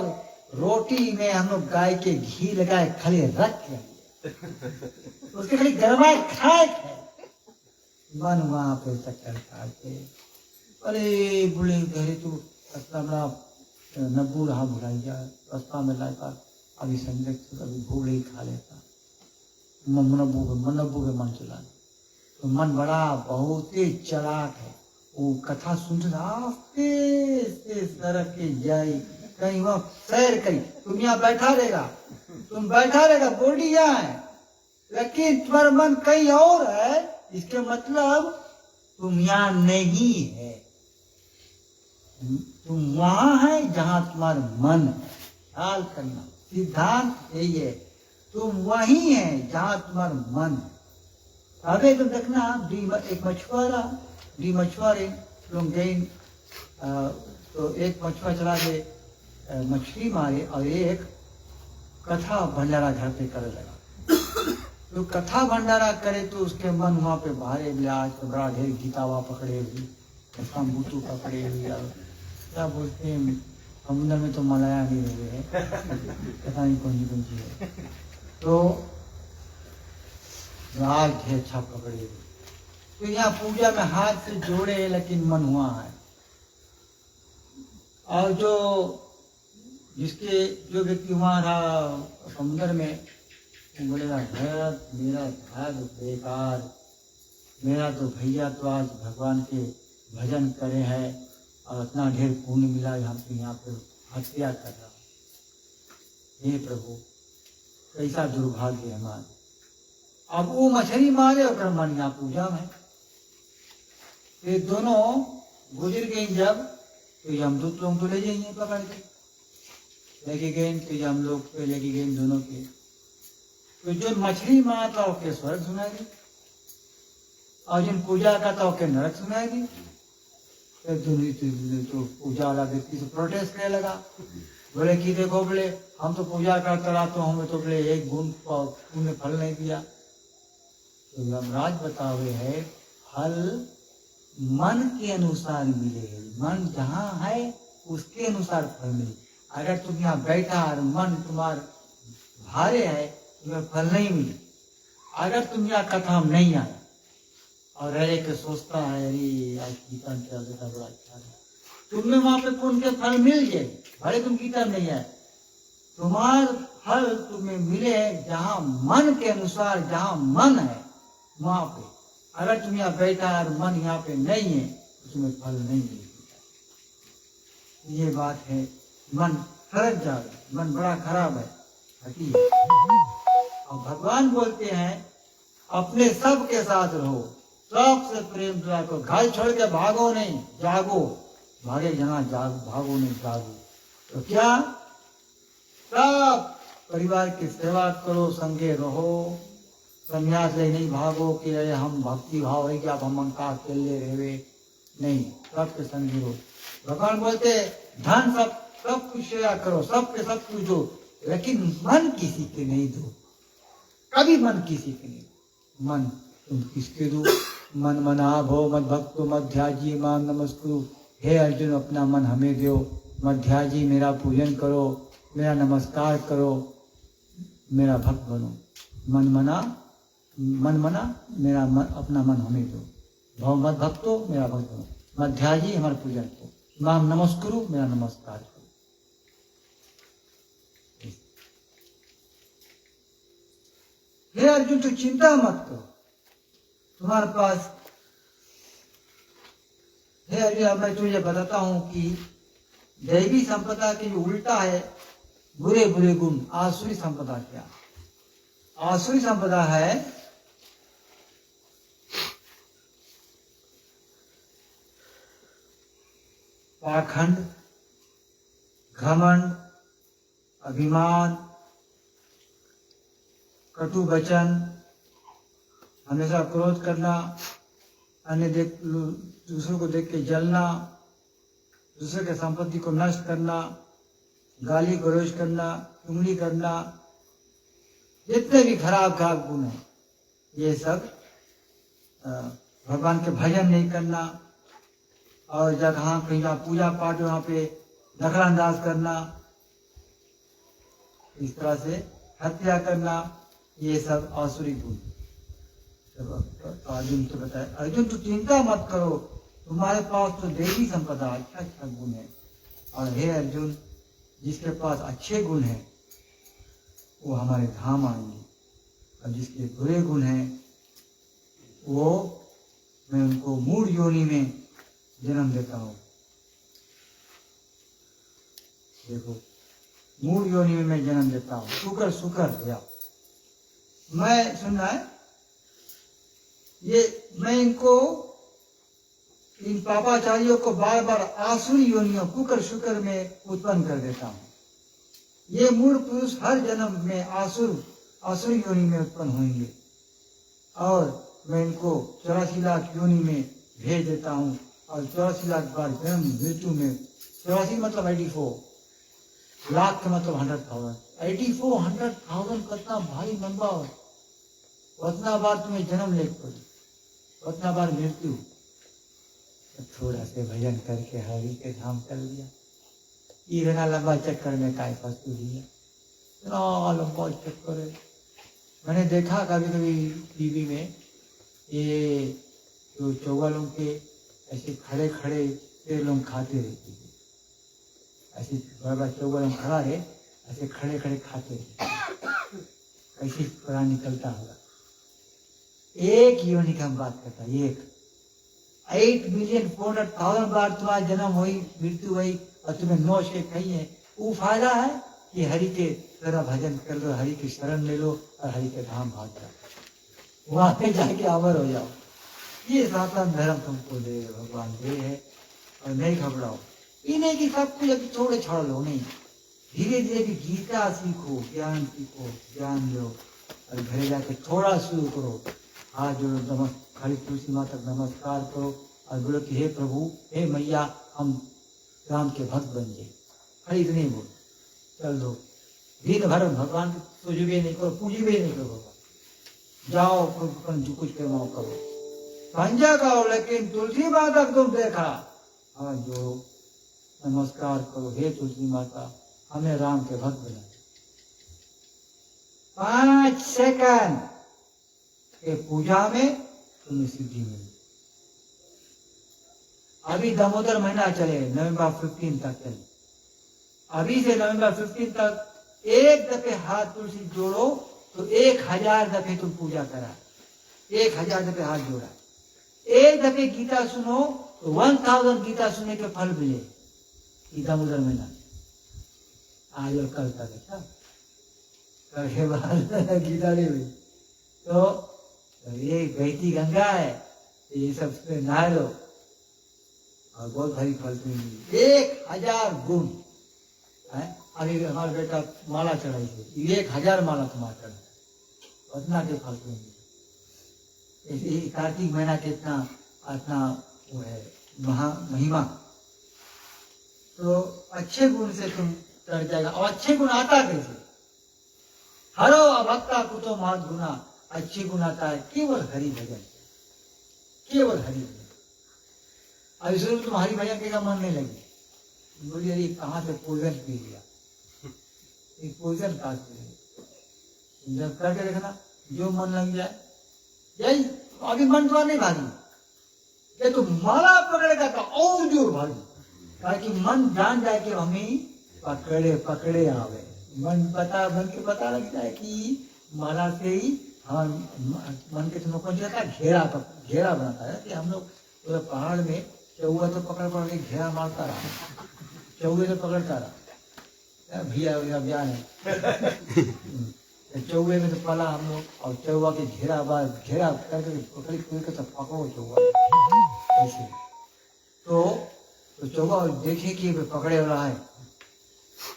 रोटी में हम लोग गाय के घी लगाए खाली रख के उसके खाली गरमाए खाए मन वहां पे चक्कर काटते। अरे बुढ़े घरे तो रास्ता बड़ा नब्बू रहा भुलाई जा, रास्ता में लाता अभी संजय कभी भूल ही खा लेता, नब्बू के मन चला। तो मन बड़ा बहुत ही चालाक है। वो कथा सुनते आस्ते सड़क के जाई कहीं वहाँ सैर करी, तुम यहाँ बैठा रहेगा बॉडी यहाँ है, लेकिन तुम्हारा मन कहीं और है। इसके मतलब तुम यहाँ नहीं है, तुम वहां है जहां तुम्हारा मन है। ख्याल करना, सिद्धांत यही है, तुम वही है जहां तुम्हारा मन है। अबे तुम देखना एक मछुआरे लोग गए तो एक मछुआ चला के मछली मारे और एक कथा भंडारा घर पे करने लगा। तो कथा भंडारा करे तो उसके मन वहाँ पे भारे ब्याज तो बड़ा ढेर गीतावा पकड़े हुई, बूतू पकड़े हुई, क्या बोलते हैं समुद्र में तो मलाया नहीं हुए है, पता नहीं कौन सी है। तो राज ढेर अच्छा पकड़े हुए, तो यहाँ पूजा में हाथ से जोड़े लेकिन मन हुआ है। और जो व्यक्ति वहाँ रहा समुद्र में, बोलेगा मेरा भाग बेकार, मेरा तो भैया तो आज भगवान के भजन करे है और इतना ढेर पुण्य मिला, हम तो यहाँ पे हत्या कर रहा हूँ। हे प्रभु, कैसा दुर्भाग्य है हमारा। अब वो मछली मारे और मन यहाँ पूजा में, ये दोनों गुजर गई जब, तो यमदूत लोग तो ले जाएंगे पकड़ के, लेके गए तो हम लोग पे लेके गए दोनों के। तो जो मछली मारा था उसके स्वर्ग सुनाएगी, और जिन पूजा का था उसके नरक सुनाएगी। तो पूजा वाला व्यक्ति से प्रोटेस्ट करने लगा, बोले कि देखो बोले हम तो पूजा करता रहा, तो हमें तो बोले एक गुण पुण्य फल नहीं दिया। तो यमराज बता हुए है फल मन के अनुसार मिले, मन जहाँ है उसके अनुसार फल मिले। अगर तुम यहाँ बैठा और मन तुम्हार भारे है, तुम्हें फल नहीं मिले। अगर तुम यहाँ कथा में नहीं आया और रह के सोचता है अरे आज कीर्तन चल रहा बड़ा अच्छा है, तुम्हें वहां पे पुण्य के फल मिल जाए, भले तुम कीर्तन नहीं आए। तुम्हार फल तुम्हें मिले जहाँ मन के अनुसार, जहाँ मन है वहां पे। अगर तुम यहाँ बैठा और मन यहाँ पे नहीं है तो तुम्हें फल नहीं मिलेगा। ये बात है, मन खरच जाए, मन बड़ा खराब है, हटी है। और भगवान बोलते हैं अपने सब के साथ रहो, सबसे प्रेम रखो, घर छोड़ के भागो नहीं, जागो। भागे जहाँ जागो, भागो नहीं जागो। तो क्या सब परिवार की सेवा करो, संगे रहो, संन्यास ले नहीं भागो कि अरे हम भक्ति भाव है कि आप हम का अकेले रहे, नहीं, सबके संगी रहो। भगवान बोलते धन सब कुछ सेवा करो, सबके सब कुछ दो, लेकिन मन किसी के नहीं दो, कभी मन किसी के नहीं। मन तुम किसके दो? मन मना भो मद भक्तो मध्याजी मां नमस्कुरु। हे अर्जुन, अपना मन हमें दो, मध्याजी मेरा पूजन करो, मेरा नमस्कार करो, मेरा भक्त बनो। मन मना मेरा मन, अपना मन हमें दो। भव मद भक्तो, मेरा भक्त बनो, मध्याजी हमारा पूजन करो, मां नमस्कुरु, मेरा नमस्कार करो। हे अर्जुन, तू चिंता मत करो, तुम्हारे पास। हे अर्जुन, मैं तुझे बताता हूं कि दैवी संपदा के जो उल्टा है बुरे बुरे गुण, आसुरी संपदा क्या? आसुरी संपदा है पाखंड, घमंड, अभिमान, कटु वचन, हमेशा क्रोध करना, अन्य दूसरों को देख के जलना, दूसरे के संपत्ति को नष्ट करना, गाली गलौज करना, उंगली करना, जितने भी खराब खराब गुण है, ये सब भगवान के भजन नहीं करना, और जहाँ कहीं पूजा पाठ वहाँ पे दखलंदाज करना, इस तरह से हत्या करना, ये सब आसुरी गुण। तो अर्जुन तो बताए, अर्जुन तो चिंता मत करो, तुम्हारे पास तो देवी संपदा अच्छा अच्छा गुण है। और हे अर्जुन, जिसके पास अच्छे गुण हैं वो हमारे धाम आएंगे, और जिसके बुरे गुण हैं वो मैं उनको मूढ़ योनि में जन्म देता हूँ। देखो, मूढ़ योनि में मैं जन्म देता हूँ। शुकर भैया, मैं सुनना है ये, मैं इनको इन पापाचारियों को बार बार आसुरी योनियों कुकर शुकर में उत्पन्न कर देता हूँ। ये मूढ़ पुरुष हर जन्म में आसुरी योनि में उत्पन्न होंगे, और मैं इनको 84 लाख योनि में भेज देता हूँ, और 84 लाख बार जन्म मृत्यु में, 84 मतलब 84 लाख का मतलब 100,000, 100,000 कितना भारी लंबा हो, उतना बार तुम्हें जन्म ले पड़े, उतना बार मृत्यु। थोड़ा से भजन करके हरि के धाम कर लिया, इतना लंबा चक्कर में काय फंस लिया, इतना लंबा चक्कर है। मैंने देखा कभी कभी टीवी में, ये जो चौगलों के ऐसे खड़े खड़े पेड़ लोग खाते रहते थे, ऐसे बड़ा चौगलों खड़ा है, ऐसे खड़े खड़े खाते रहते, कैसे पता निकलता होगा। एक योनि की हम बात करता, एक 8,400,000 बार तुम्हारा जन्म हुई, मृत्यु हुई और तुम्हें 9 शेख नहीं है। वो फायदा है कि हरि के तेरा भजन कर लो, हरि की शरण ले लो और हरि के धाम भाग जाओ, वहां पे जाके अमर हो जाओ। ये सनातन धर्म तुमको दे भगवान दे है। और नहीं घबराओ, ये नहीं कि सब कुछ अभी थोड़े छोड़ लो, नहीं, धीरे धीरे भी गीता सीखो, ज्ञान सीखो, ज्ञान लो और घर जाके थोड़ा शुरू करो। हाथ जोड़ो, खड़ी तुलसी माता तक नमस्कार करो और बोलो कि हे प्रभु, हे मैया, हम राम के भक्त बन जाए। खड़ी इतनी बोल, चल दो, दिन भर भगवान की पूजबे नहीं करो, पूजबे नहीं करो भगवान, जाओ जो कुछ करवाओ करो, पंजा गाओ, लेकिन तुलसी माता को तुम देखा, हाँ जो नमस्कार करो, हे तुलसी माता, हमें राम के भक्त बना। 5 सेकंड के पूजा में तुम्हें सिद्धि मिली। अभी दामोदर महीना चले, नवंबर 15 तक चले, अभी से नवंबर 15 तक एक दफे हाथ तुलसी जोड़ो तो 1000 दफे तुम पूजा करा, 1000 दफे हाथ जोड़ा। एक दफे गीता सुनो तो 1000 गीता सुनने के फल मिले। दामोदर महीना आज और कल तक, अच्छा कल के बाद गीता नहीं हुई तो ये बहती गंगा है, ये सब पे नहा लो और बहुत भारी फल मिली, 1000 गुण है। अभी हमारा बेटा माला चढ़ाई थी, 1000 माला तुम्हारा चढ़ा, उतना के फल मिली। कार्तिक महीना के इतना वो है महिमा, तो अच्छे गुण से तुम चढ़ जाएगा। और अच्छे गुण आता कैसे? हरो अभक्ता कुतो महत गुना, अच्छे गुण आता है केवल हरि भजन, केवल हरि भजन। अब शुरू तुम हरि भजन के मन नहीं लगी, बोलिए अरे कहाँ से पोजन पी लिया, एक पोजन काट पी, जब करके देखना जो मन लग जाए, यही अभी मन तो नहीं भागी, ये तो माला पकड़ेगा तो और जोर भागी, ताकि मन जान जाए कि हमें पकड़े पकड़े आवे, मन के पता लग जाए कि माला से ही हाँ मन के तुमको पहुंच जाता है, घेरा बनाता है कि हम लोग तो पहाड़ में चौवा तो पकड़ के घेरा मारता रहा, चौवे तो पकड़ता रहा, भैया अभियान है चौवे में तो पला हम लोग, और चौवा के घेरा करके पकड़ी के तो पकड़ो चौवा ऐसे। तो चौवा देखे कि पकड़े वाला है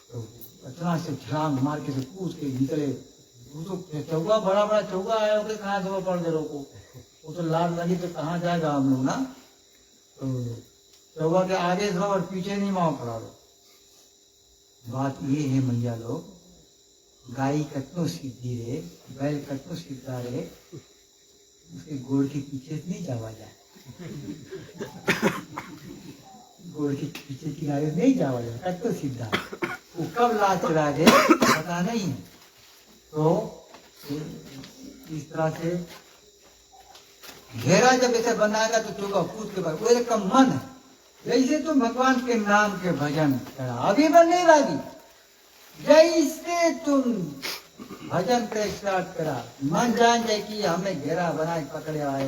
तो इतना से छलांग मार के कूद के निकले। तो चौवा बड़ा चौवा आया होकर कहाँ से पड़ गए रोको, वो तो लाल लगी तो कहाँ जाएगा हम लोग ना। तो चौवा के आगे से और पीछे नहीं माओ खड़ा लो। बात ये है मैया लोग, गाय कतनो सीधी रे, बैल कतनो सीधा रे, उसके गोड़ के पीछे नहीं जावा जाए, गोड़ के पीछे की गाय नहीं जावा जाए, कतनो सीधा, वो कब लात चढ़ा दे पता नहीं है। तो इस तरह से घेरा जब ऐसे बनाएगा तो चौका कूद के बाद वो एक मन है, जैसे तुम भगवान के नाम के भजन करा, अभी बनने लगी, जैसे तुम भजन का स्टार्ट करा, मन जान जाए कि हमें घेरा बनाए पकड़े आई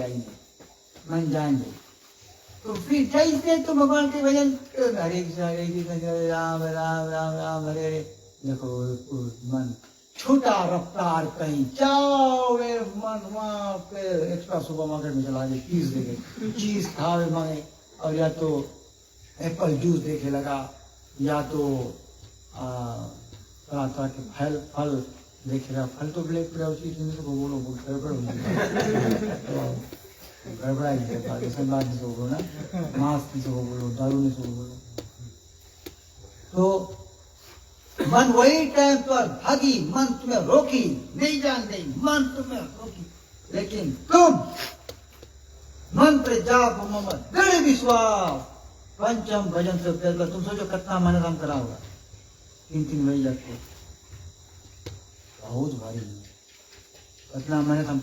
नहीं, मन जान जाए। तो फिर जैसे तुम भगवान के भजन हरे कृष्ण राम राम राम राम हरे हरे, देखो मन छोटा रफ्तार कहीं जाओ, मन वहाँ पे एक्स्ट्रा सुपर मार्केट में चला गए, चीज खावे मांगे, और या तो एप्पल जूस देखे लगा, या तो तरह तरह के फल देखे लगा। फल तो ब्लैक उसी तो बोलो गड़बड़ा बोलो ना, मांस की सो बोलो, दारू में सो बोलो। तो मन वही टाइम पर भागी, मन तुम्हें रोकी नहीं, जान गई मन तुम्हें रोकी, लेकिन तुम मंत्र जाप मोहम्मद दृढ़ विश्वास पंचम भजन से कर, तुम सोचो कितना मेहनत हम करा होगा, 3 बजे लगते, बहुत भारी कितना मेहनत हम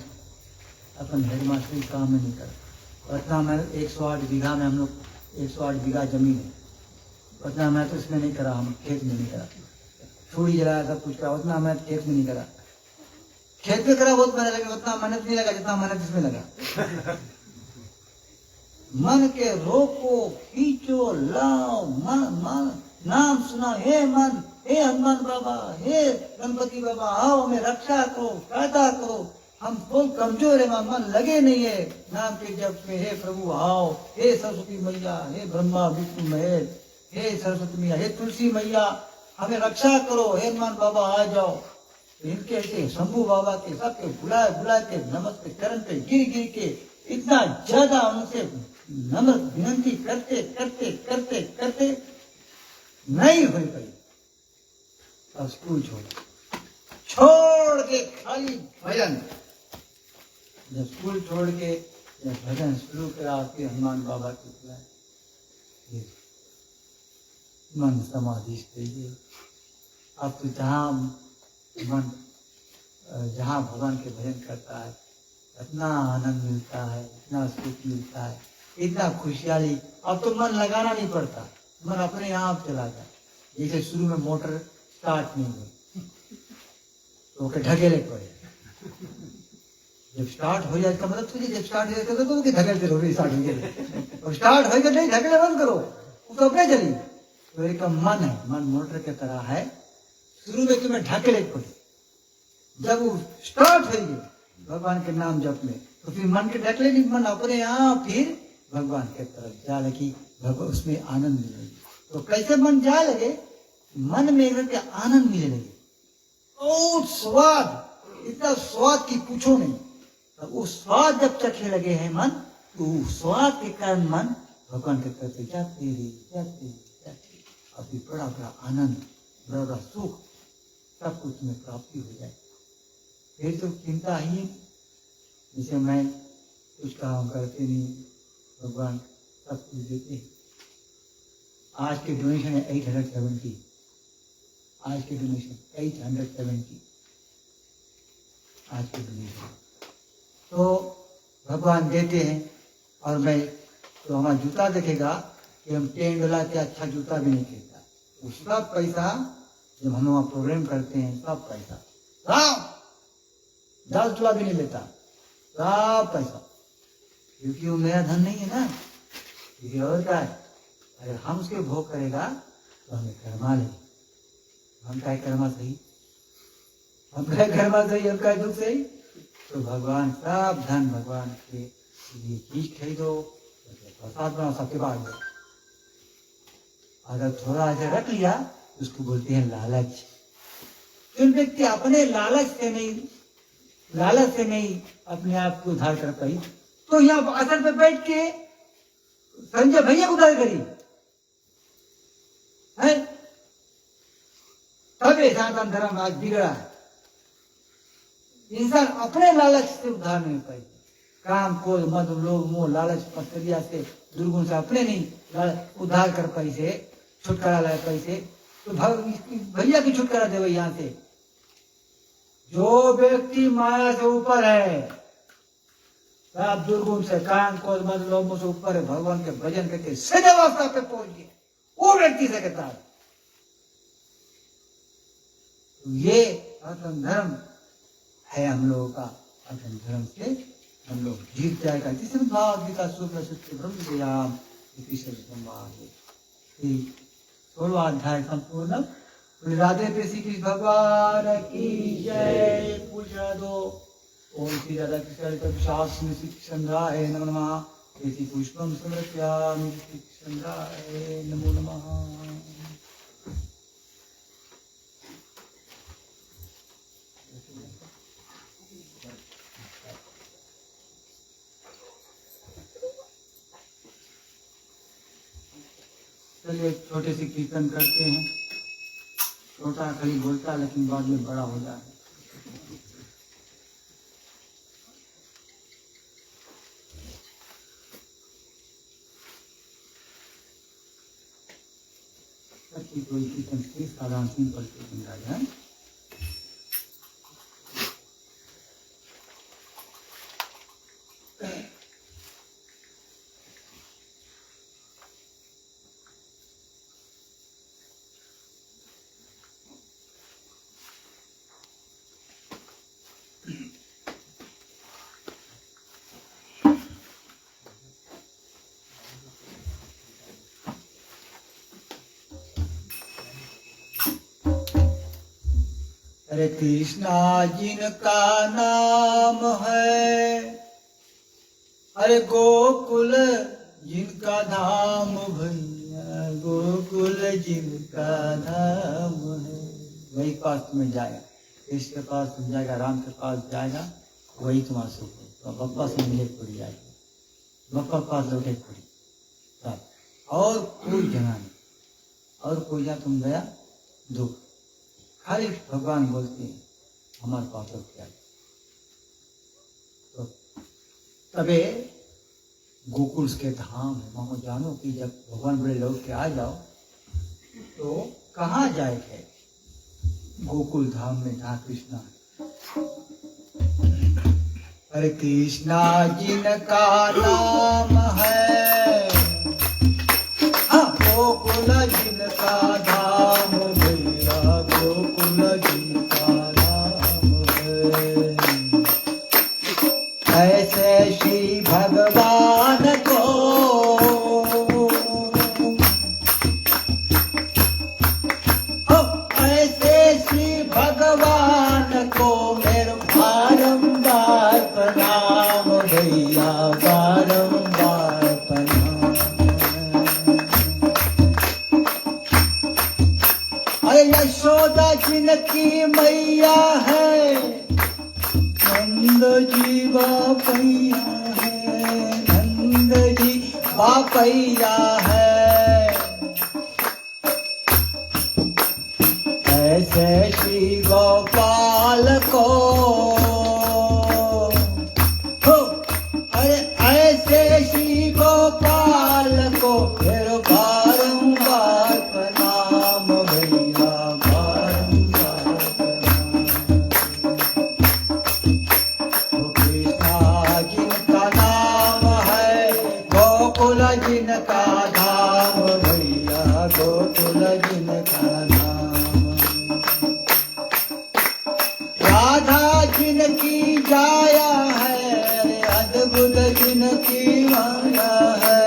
अपन हेडमास्टरी काम में नहीं कर, इतना मेहनत 108 बीघा में हम लोग 108 बीघा जमीन है, उतना मेहनत उसमें नहीं करा, हम खेत में नहीं करा, छुरी जलाया सब कुछ करा, उतना मेहनत खेत में नहीं करा। खेत में करा बहुत मेहनत लगा, उतना मेहनत नहीं लगा जितना मेहनत इसमें लगा। मन के रोको, खींचो, लाओ, मन नाम सुना, हे मन, हे हनुमान बाबा, हे गणपति बाबा, आओ हमें रक्षा करो, फायदा करो, हम बहुत कमजोर है, मन लगे नहीं है नाम के जप में। हे प्रभु आओ, हे सरस्वती मैया, हे ब्रह्मा विष्णु महेश, हे सरस्वती मैया, हे तुलसी मैया, हमें रक्षा करो, हे हनुमान बाबा आ जाओ। इनके ऐसे शंभू बाबा के सबके बुलाए बुलाए के नमस्ते चरण पे गिर गिर के इतना ज्यादा उनसे नम्र विनती करते करते करते करते नहीं हुई पाई, और स्कूल छोड़ के खाली भजन। जब स्कूल छोड़ के जब भजन शुरू करा के हनुमान बाबा की बुलाए, मन समाधि से अब तो जहाँ मन जहाँ भगवान के भजन करता है इतना आनंद मिलता है, इतना सुख मिलता है, इतना खुशहाली। अब तो मन लगाना नहीं पड़ता, मन अपने आप चला जाए। जैसे शुरू में मोटर स्टार्ट नहीं हुई तो ढकेले पड़े, जब स्टार्ट हो जाए इसका मतलब तो जब स्टार्ट हो जाए तो ढकेलते रहो, स्टार्ट हो जाए और स्टार्ट हो नहीं ढकेले बंद करो, वो तो अपने चली। तो एक मन है, मन मोटर की तरह है, शुरू में तुम्हें ढकेले पड़े, जब वो स्टार्ट होगी भगवान के नाम जप में तो फिर मन के ढकले नहीं, मन अपने आप फिर भगवान के तरफ जा लगी, उसमें आनंद मिलेगी। तो कैसे मन जा लगे, मन में एकदम आनंद मिलने लगे और स्वाद, इतना स्वाद की पूछो नहीं। तो वो स्वाद जब चखने लगे हैं मन, तो स्वाद के कारण मन भगवान के तरफ जाते जाते जाते, अभी बड़ा बड़ा आनंद, बड़ा बड़ा सुख सब कुछ में प्राप्ति हो जाए। फिर तो चिंता ही, जैसे मैं कुछ काम करते नहीं, भगवान सब कुछ देते। आज के डोनेशन है 870, आज के डोनेशन 870, आज के डोनेशन तो भगवान देते हैं। और मैं तो हमारा जूता देखेगा कि हम $10 के अच्छा जूता भी नहीं खरीदता, वो सब पैसा जब हम वहाँ प्रोग्राम करते हैं सब पैसा $10 भी नहीं लेता, सब पैसा, क्योंकि वो मेरा धन नहीं है ना, किसी और का है। अगर हम उसके भोग करेगा तो हमें कर्मा ले, हम क्या कर्मा सही, हम क्या कर्मा सही, हम क्या दुख सही। तो भगवान सब धन भगवान के लिए चीज खरीदो, प्रसाद बनाओ, सबके बाद दो। अगर थोड़ा ऐसा रख लिया तो उसको बोलते हैं लालच। जो व्यक्ति अपने लालच से नहीं अपने आप को उद्धार कर पाई, तो यहाँ आसन पे बैठ के संजय भैया को उद्धार करी है, तब ये सनातन धर्म आज बिगड़ा है। इंसान अपने लालच से उद्धार नहीं पाई, काम क्रोध मद लोभ मोह लालच मत्सरिया से दुर्गुण से अपने नहीं उद्धार कर पाई से, छुटकारा लाए पाई से, तो भैया की छुटकारा दे यहाँ से। जो व्यक्ति माया से ऊपर है, सब दुर्गुण से काम क्रोध मद लोभ से ऊपर है, भगवान के भजन करके सदावस्था पे पहुंच गए, वो व्यक्ति से कहता है। तो ये सनातन धर्म है हम लोगों का, सनातन धर्म से हम लोग जीत जाएगा। जिसमें भाव गीता शुक्ल सत्य ब्रह्म श्याम 16वां अध्याय संपूर्ण। राधे पे श्री कृष्ण भगवान की जय। पूजा दो। ओम श्री राधा कृष्ण शास्त्र श्री कृष्णराय नमः। इति पुष्पम समर्पयामि श्री कृष्णराय नमो नमः। चलिए छोटे से कीर्तन करते हैं। छोटा खाली बोलता लेकिन बाद में बड़ा हो जाए। कोई कीर्तन से साधारण सिंपल कीर्तन गा जाए। हरे कृष्णा जिनका नाम है, अरे गोकुल जिनका धाम भैया, गोकुल जिनका धाम है, वही पास तुम्हें जाएगा। कृष्ण के पास तुम जाएगा, राम के पास जाएगा, वही तुम्हारा सुख है। तो बप्पा से मिले पूरी जाएगी, बप्पा पास लौटे पूरी सब, और कोई जगह नहीं, और कोई जगह तुम गया दुख। खाली भगवान बोलते हैं हमारे पास और क्या। तो तबे गोकुल के धाम है। मानो जानो कि जब भगवान बड़े लौट के आ जाओ तो कहाँ जाएगा? गोकुल धाम में जहाँ कृष्णा है। हरे कृष्णा जिनका नाम है, हाँ गोकुल जिनका धाम भैया, गोकुल जिनका नाम है। ऐसे श्री भगवान को, ऐसे श्री भगवान को मेरे बारंबार प्रणाम भैया, बारंबार प्रणाम। अरे यशोदा जिनकी मैया है, नंद जी बापैया है, नंद जी बापैया है। ऐसे श्री गोपाल को, हो अरे ऐसे श्री गोपाल को फिर बारंबार प्रणाम भैया, बारंबार प्रणाम। कृष्णा जिनका नाम है, गोकुल जिनका धाम भैया, गोकुल जिनका धाम। राधा जिनकी जाया है, अद्भुत जिनकी माया है,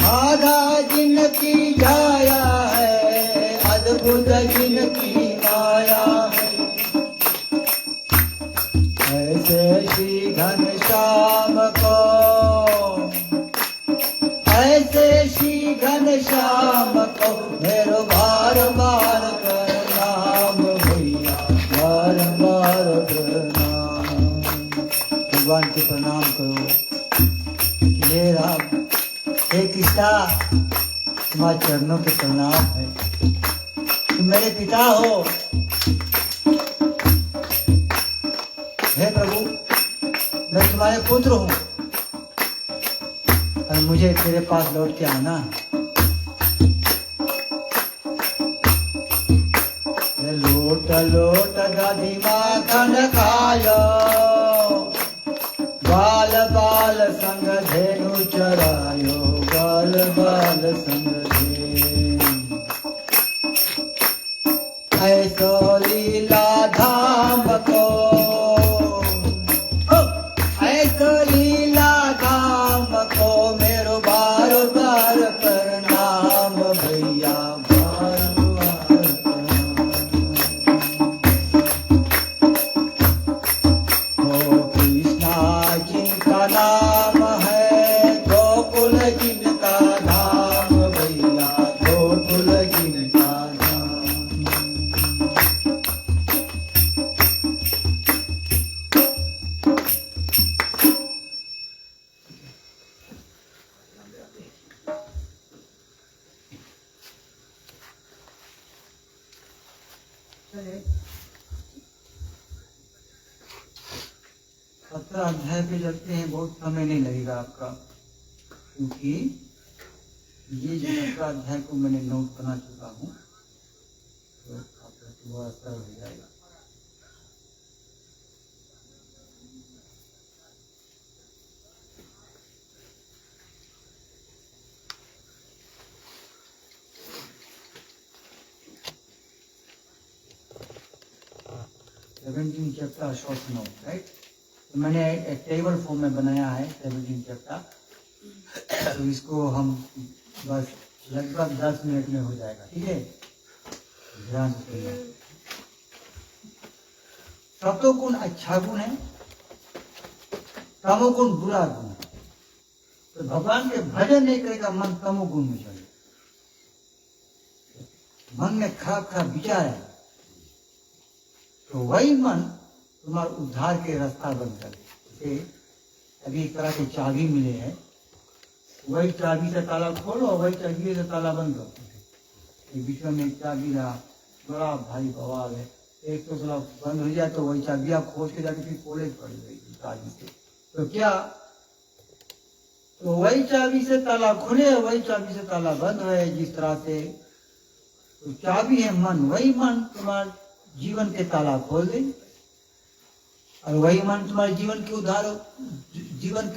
राधा जिनकी जाया है, अद्भुत जिनकी माया है। ऐसे श्री घनश्याम को, ऐसे श्री घनश्याम को मेरो बार बार प्रणाम भैया, बार बार प्रणाम। भगवान के प्रणाम करो कि हे राम, हे कृष्णा, तुम्हारे चरणों के प्रणाम है, तुम मेरे पिता हो। हे प्रभु, मैं तुम्हारे पुत्र हूँ और मुझे तेरे पास लौट के आना है। लोट लोट दधी माखन खायो, बाल बाल संग धेनु चरायो, बाल बाल संग धेनु। ऐसो लीला धाम को, ऐसो लीला धाम को मेरो बार बार प्रणाम भैया, बार बार प्रणाम। ओ कृष्णा जिनका नाम है, गोकुल जिनका धाम भैया, गोकुल जिनका धाम। सत्रह अध्याय पे चलते हैं, बहुत समय नहीं लगेगा आपका, क्योंकि ये जो 17 अध्याय को मैंने नोट बना चुका हूँ, तो आपका थोड़ा असर हो जाएगा। Chapter short note, right? तो मैंने एक टेबल फॉर्म में बनाया है 17 चैप्टर, तो इसको हम बस लगभग 10 मिनट में हो जाएगा, ठीक है? ध्यान से सुनना। सतोगुण अच्छा गुण है, तमोगुण बुरा गुण है। तो भगवान के भजन नहीं करेगा मन तमोगुण में चले, मन में खराब खराब विचार है, तो वही मन तुम्हारे उद्धार के रास्ता बंद कर दे। अभी एक तरह के चाबी मिले हैं, वही चाबी से ताला खोलो और वही चाबी से ताला बंद करो। बीच में एक चाबी रहा, बड़ा भारी बवाल है। एक तो थोड़ा बंद हो जाए तो वही चाबी आप खोज के जाके फिर खोले पड़ जाएगी चाबी से। तो क्या, तो वही चाबी से ताला खुले, वही चाबी से ताला बंद है। जिस तरह से तो चाबी है मन, वही मन तुम्हारे जीवन के ताला खोल दे और वही मन तुम्हारे जीवन के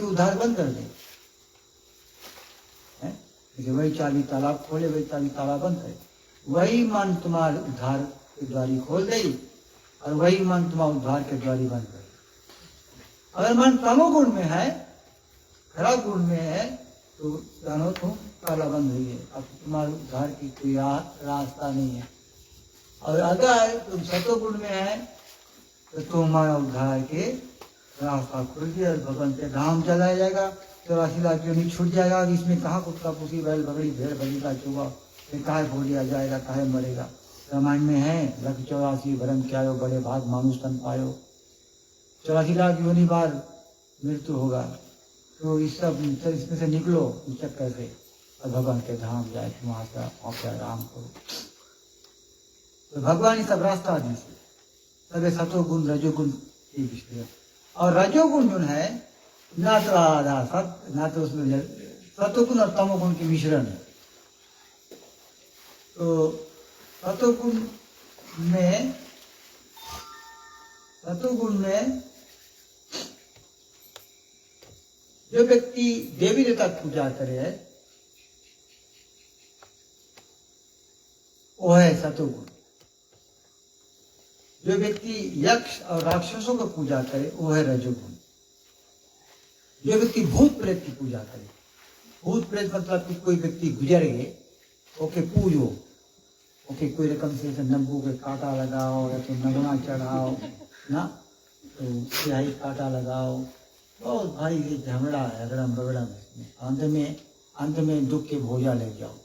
उद्धार बंद कर दे। वही चाबी ताला खोले, वही चाबी ताला बंद करे। वही मन तुम्हारे उद्धार के द्वारी खोल दे और वही मन तुम्हारे उद्धार के द्वारी बंद करे। अगर मन तमोगुण में है, खराब गुण में है, तो जानो तुम ताला बंद हुई है, अब तुम्हारे उद्धार की कोई रास्ता नहीं है। और अगर तुम सतोगुण में है तो तुम्हारा उद्धार के रास्ता खुल गया, भगवान के धाम चला जाएगा, 84 लाख योनि छूट जाएगा। इसमें कहाँ कुत्ता पुसी बैल बकरी भेड़ बकरी का चूहा, कहा भोलिया जाएगा, कहा मरेगा। रामायण में है, लख 84 भरम क्या बड़े भाग मानुष तन पायो, 84 लाख योनि बार मृत्यु होगा। तो इस सब इसमें से निकलो इस चक्कर से और भगवान के धाम जाए, वहां से आराम करो। तो भगवान ही सब रास्ता दी से सबे सतोगुण रजोगुण की विषय। और रजोगुण जो है ना तो आधा सत, ना तो उसमें सतोगुण और तमोगुण की मिश्रण है। तो सतोगुण में जो व्यक्ति देवी देवता पूजा करे वो है सतोगुण। जो व्यक्ति यक्ष और राक्षसों को पूजा करे वो है रजोगुण। जो व्यक्ति भूत प्रेत की पूजा करे, भूत प्रेत मतलब कि कोई व्यक्ति गुजर गए, ओके पूजो, ओके कोई रकम से नब्बू के कांटा लगाओ या तो नगुना चढ़ाओ ना, तो स्याही कांटा लगाओ, बहुत भारी ये झगड़ा है अगड़म बगड़म। अंत में दुख के भोजा ले जाओ,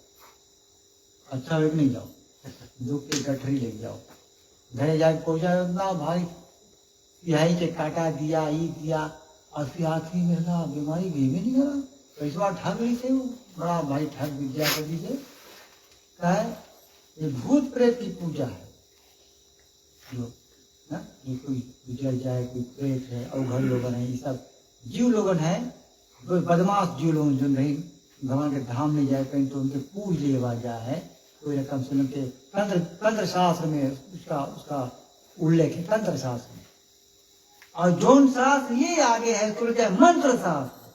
अच्छा वेग नहीं जाओ, दुख के गठरी ले जाओ, घरे जाके पहुंचा ना भाई यही के काटा दिया ई दिया, और फिर आखिरी में ना बीमारी भी नहीं करा, पैसा ठग ली थे वो, बड़ा भाई ठग विद्या कर दी थे। क्या है ये भूत प्रेत की पूजा है। जो ना ये कोई गुजर जाए, कोई प्रेत है, अवघड़ लोगन है, ये सब जीव लोगन है, कोई बदमाश जीव लोगन जो नहीं भगवान के धाम में जाए कहीं तो उनके पूज लेवा जा है, कोई रकम से उनके तंत्र शास्त्र में उसका उल्लेख है, तंत्र शास्त्र में। और जौन शास्त्र ये आगे है तो क्या मंत्र शास्त्र,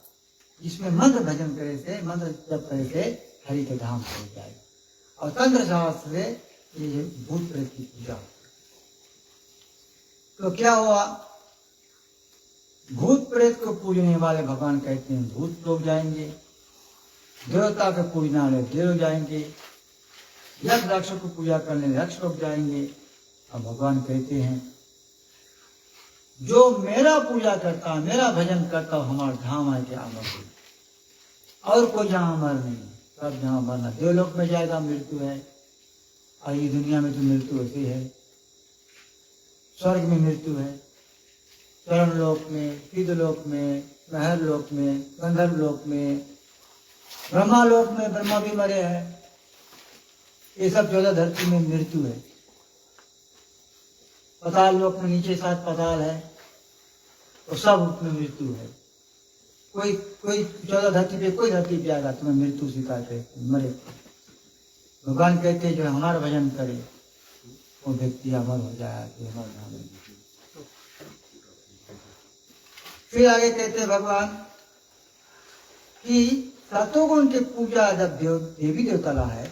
जिसमें मंत्र भजन करे से, मंत्र जप करे से हरि के धाम पहुंच जाए। और तंत्र शास्त्र से ये भूत प्रेत की पूजा। तो क्या हुआ, भूत प्रेत को पूजने वाले भगवान कहते हैं भूत लोग जाएंगे, देवता को पूजने वाले देव जाएंगे, यक्ष राक्षस को पूजा करने यक्ष लोग जाएंगे। अब भगवान कहते हैं जो मेरा पूजा करता, मेरा भजन करता, हमारे धाम आके अमर हो। और कोई जहां अमर नहीं, सब जहां मरना, देवलोक में जाएगा मृत्यु है, और ये दुनिया में तो मृत्यु ऐसी है, स्वर्ग में मृत्यु है, चरण लोक में, सिद्धलोक में, महर लोक में, गंधर्व लोक में, ब्रह्मा लोक में ब्रह्मा भी मरे हैं। ये सब 14 धरती में मृत्यु है। पताल लोक में नीचे 7 पताल है, तो सब उसमें मृत्यु है। कोई 14 धरती पे, कोई धरती पे आएगा तुम्हें मृत्यु स्वीकार करके मरे। भगवान कहते जो हमारा भजन करे वो व्यक्ति अमर हो जाए, अमर धाम में। फिर आगे कहते भगवान कि सतोगुण की पूजा जब देवी देवता ला है,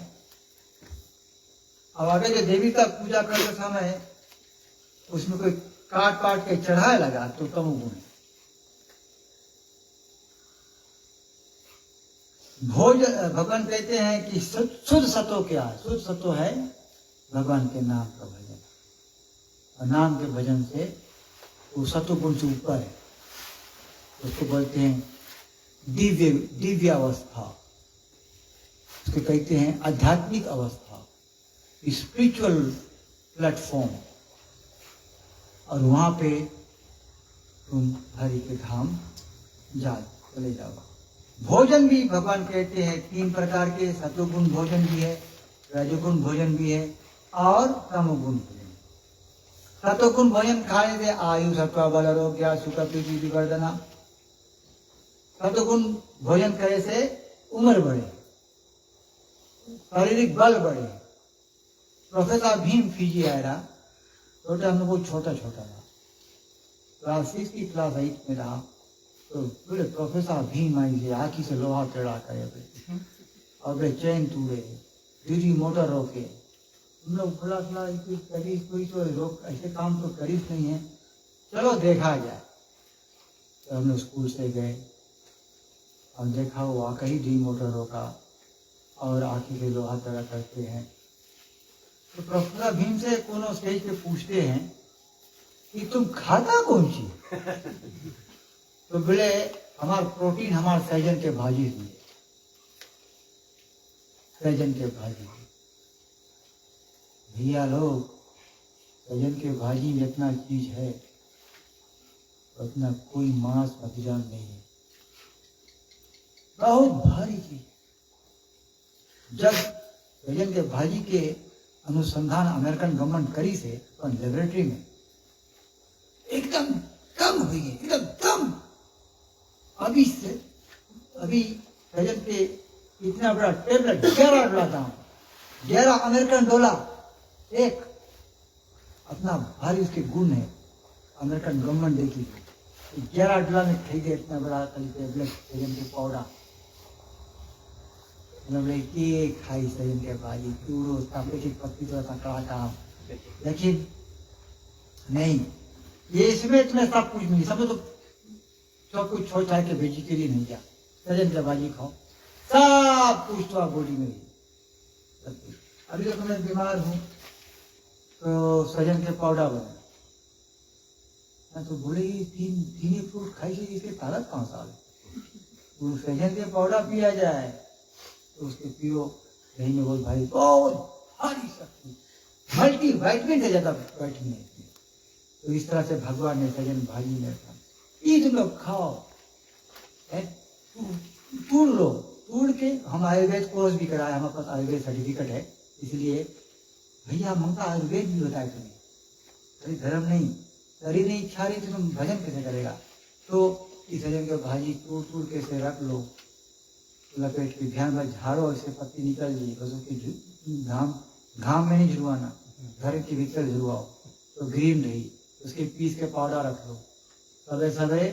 अब आगे जो देवी का पूजा करते समय उसमें कोई काट पाट के चढ़ाए लगा तो तमोगुण है। भोज भगवान कहते हैं कि शुद्ध सतो क्या है, शुद्ध सतो है भगवान के नाम का भजन, और नाम के भजन से वो सत्वगुण से ऊपर है, उसको बोलते हैं दिव्य अवस्था, उसको कहते हैं आध्यात्मिक अवस्था, स्पिरिचुअल प्लेटफॉर्म। और वहां पे तुम हरि के धाम चले जाओ। भोजन भी भगवान कहते हैं 3 प्रकार के, सत्वगुण भोजन भी है, रजोगुण भोजन भी है और तमोगुण भोजन। सत्वगुण भोजन खाने से आयु सत्व बल आरोग्य सुख प्रीति विवर्धना। सत्वगुण भोजन करे से उम्र बढ़े, शारीरिक बल बढ़े। प्रोफेसर भीम फीजी आया, तो हम लोग छोटा था, क्लास 6 की क्लास 8 में रहा, तो बोले प्रोफेसर भीम आई से आखी से लोहा टेढ़ा करे और बोले चैन तोड़े, बिजली मोटर रोके। हम लोग खुला कोई तो रोक, ऐसे काम तो करीब नहीं है, चलो देखा जाए। तो हम लोग स्कूल से गए और देखा वो वाकई डी मोटर रोका और आखी से लोहा टेढ़ा करते हैं। तो प्रोफेसर भीम से कोनो स्टेज पे पूछते हैं कि तुम खाता कौन सी? तो बोले हमारा प्रोटीन हमारे सहजन के भाजी दिए, सहजन के भाजी। भैया लोग, सहजन के भाजी में इतना चीज है, उतना कोई मांस मदिरा नहीं है, बहुत भारी चीज। जब सहजन के भाजी के अनुसंधान अमेरिकन गवर्नमेंट करी से लेबोरेटरी में एकदम कम हुई है, एकदम कम। अभी सहजन के इतना बड़ा टेबलेट $11 $11 अमेरिकन डॉलर एक, अपना भारी उसके गुण है। अमेरिकन गवर्नमेंट देखी $11 में खरीदे इतना बड़ा टेबलेट सहजन के पाउडर। के खाई सहजन के भाजी चूड़ो की पत्ती तो कड़ा काम, लेकिन नहीं, ये इसमें तुम्हें सब कुछ मिली। समझो तो सब कुछ छोड़ छाड़ के भेजी के लिए नहीं जा, सहजन के भाजी खाओ, सब कुछ तो बॉडी में ही। अभी तो मैं बीमार हूँ तो सहजन के पाउडर बना, तो बोले तीन फ्रूट खाई से इसके ताकत 5 साल, तो सहजन के पाउडर पिया जाए तो उसके पियो, नहीं में बोल भाई बहुत भारी शक्ति, मल्टी वाइटमिन से ज्यादा वाइटमिन है। तो इस तरह से भगवान ने सहजन भाजी में रखा, ये तुम लोग खाओ, तोड़ लो, तोड़ के। हम आयुर्वेद कोर्स भी कराए, हमारे पास आयुर्वेद सर्टिफिकेट है, इसलिए भैया ममता आयुर्वेद भी होता है तुम्हें, अरे धर्म नहीं, शरीर नहीं इच्छा रही तो तुम भजन कैसे करेगा। तो इस सहजन के भाजी तोड़ के से रख लो, लपेट के ध्यान में झाड़ो, इससे पत्ती निकल जाए, बस उसकी घाम में नहीं झुरवाना, घर के भीतर झुरवाओ तो ग्रीन रही। उसके पीस के पाउडर रख लो, सवेरे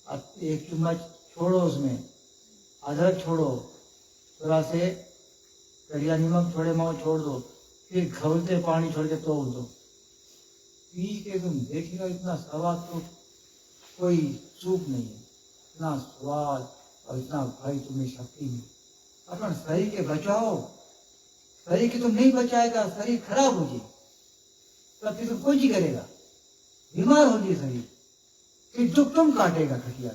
1 चम्मच छोड़ो, उसमें अदरक छोड़ो, थोड़ा से कड़िया नमक थोड़े माओ छोड़ दो, फिर खौलते पानी छोड़ के तोड़ दो, पी के तुम देखिएगा इतना स्वाद तो कोई सूप नहीं है, इतना स्वाद और इतना भाई तुम्हें शक्ति नहीं। अपना शरीर के बचाओ, शरीर की तुम नहीं बचाएगा, शरीर खराब हो जाए, तब फिर तुम कुछ ही करेगा, बीमार हो जाए शरीर, फिर दुख तुम काटेगा खटिया।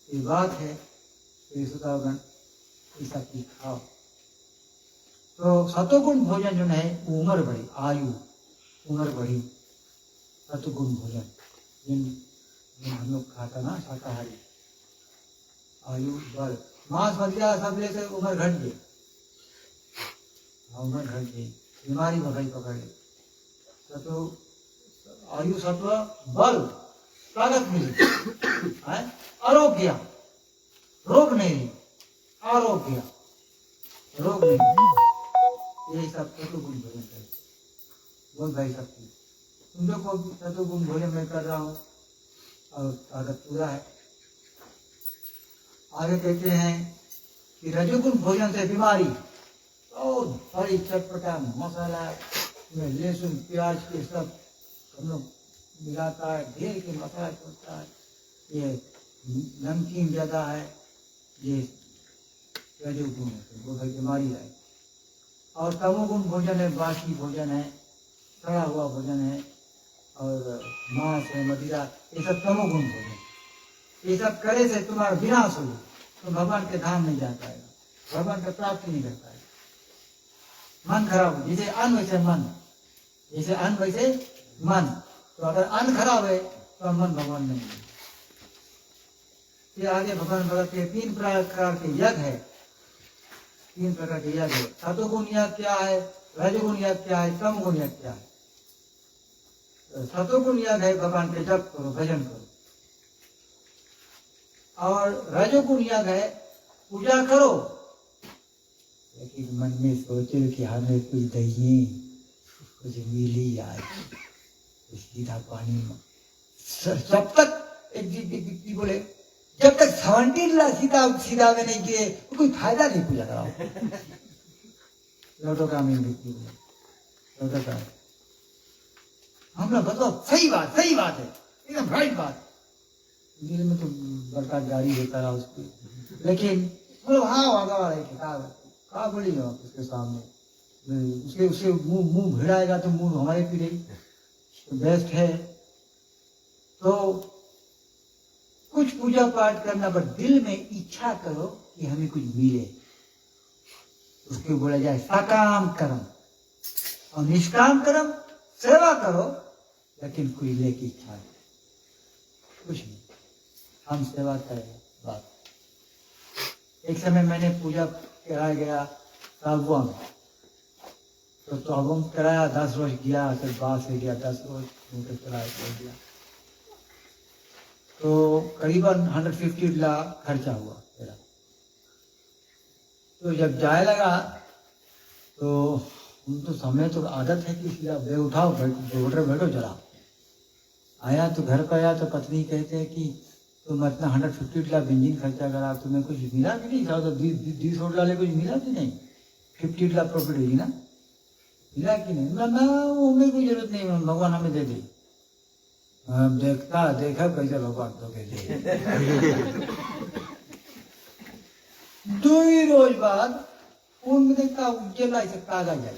ये बात है, तो श्रोतागण ये सब चीज खाओ। तो सतोगुण भोजन जो है उम्र बढ़ी, आयु उम्र बढ़ी, सतोगुण भोजन जिन हम लोग खाता ना शाकाहारी, आयु बल मांस मदिरा सब ले से उम्र घट गई, उम्र घट गई, बीमारी भगाई पकड़ गई। तो आयु सत्व बल ताकत मिली, आरोग्य, रोग नहीं, आरोग्य, रोग नहीं, यही सब सतोगुण भोजन करे। बोल भाई सब चीज तुम लोग को सतोगुण भोजन में कर रहा हूँ और ताकत पूरा है। आगे कहते हैं कि रजोगुण भोजन से बीमारी, और बड़ी चटपटा मसाला में लहसुन प्याज के सब हम लोग मिलाता है, ढेर के मसाला छोड़ता है, ये नमकीन ज्यादा है, ये रजोगुण है, वो भाई बीमारी है। और तमोगुण भोजन है, बासी भोजन है, सड़ा हुआ भोजन है, और मांस है, मदिरा, ये सब तमोगुण भोजन। ये सब करे से तुम्हारा विनाश हो, तो भगवान के धाम नहीं जा पाएगा, भगवान का प्राप्ति नहीं कर पाएगा। मन खराब हो, जैसे अन्न वैसे मन, जैसे अन्न वैसे मन। तो अगर अन्न खराब है तो मन भगवान नहीं है। फिर आगे भगवान बताते हैं 3 प्रकार के यज्ञ है, 3 प्रकार के यज्ञ है। सतोगुण यज्ञ क्या है, रजोगुण यज्ञ क्या है, तमोगुण यज्ञ क्या है। तो सतोगुण यज्ञ है भगवान के जप करो, भजन करो। और रजोगुण यज्ञ है पूजा करो, लेकिन मन में सोचो कि हमें कुछ दहिए, कुछ मिली आज, सीधा पानी में। जब तक एक व्यक्ति बोले जब तक 17 लाख सीधा में नहीं किए तो कोई फायदा नहीं पूजा कराओ। लौटो का में व्यक्ति बोले, लौटो का हम लोग बताओ सही बात है, एकदम राइट बात। दिल में तो बड़का गाड़ी होता रहा उसको, लेकिन बोलो हाँ वागा वाला है कहा बोली आप उसके सामने, उसके मुंह भिड़ाएगा तो मुंह हमारे पीड़ेगी, तो बेस्ट है। तो कुछ पूजा पाठ करना, पर दिल में इच्छा करो कि हमें कुछ मिले, उसको बोला जाए सकाम कर्म। और निष्काम कर्म सेवा करो, लेकिन कोई लेके इच्छा नहीं, कुछ नहीं, हम सेवा करें बात। एक समय मैंने पूजा कराया गया ताबुआ में, तो ताबुआ कराया 10 रोज गया, फिर बाहर से गया 10 रोज कराया गया, तो करीबन 150 लाख खर्चा हुआ मेरा। तो जब जाए लगा तो समय तो आदत है कि सीधा बैग उठाओ, बैठो जरा। आया तो घर पर आया तो पत्नी कहते हैं कि तुम इतना 150 लाख बेंजीन खर्चा करा, तुम्हें कुछ मिला कि नहीं? तो 20 लाख कुछ मिला कि नहीं? 50 लाख प्रॉफिट होगी ना, मिला कि नहीं? ना वो हमें कोई जरूरत नहीं, भगवान हमें दे दे। देखा कैसे भगवान तो कहते 2 ही रोज बाद उनमें देखता उज्जैन ऐसे कागज है,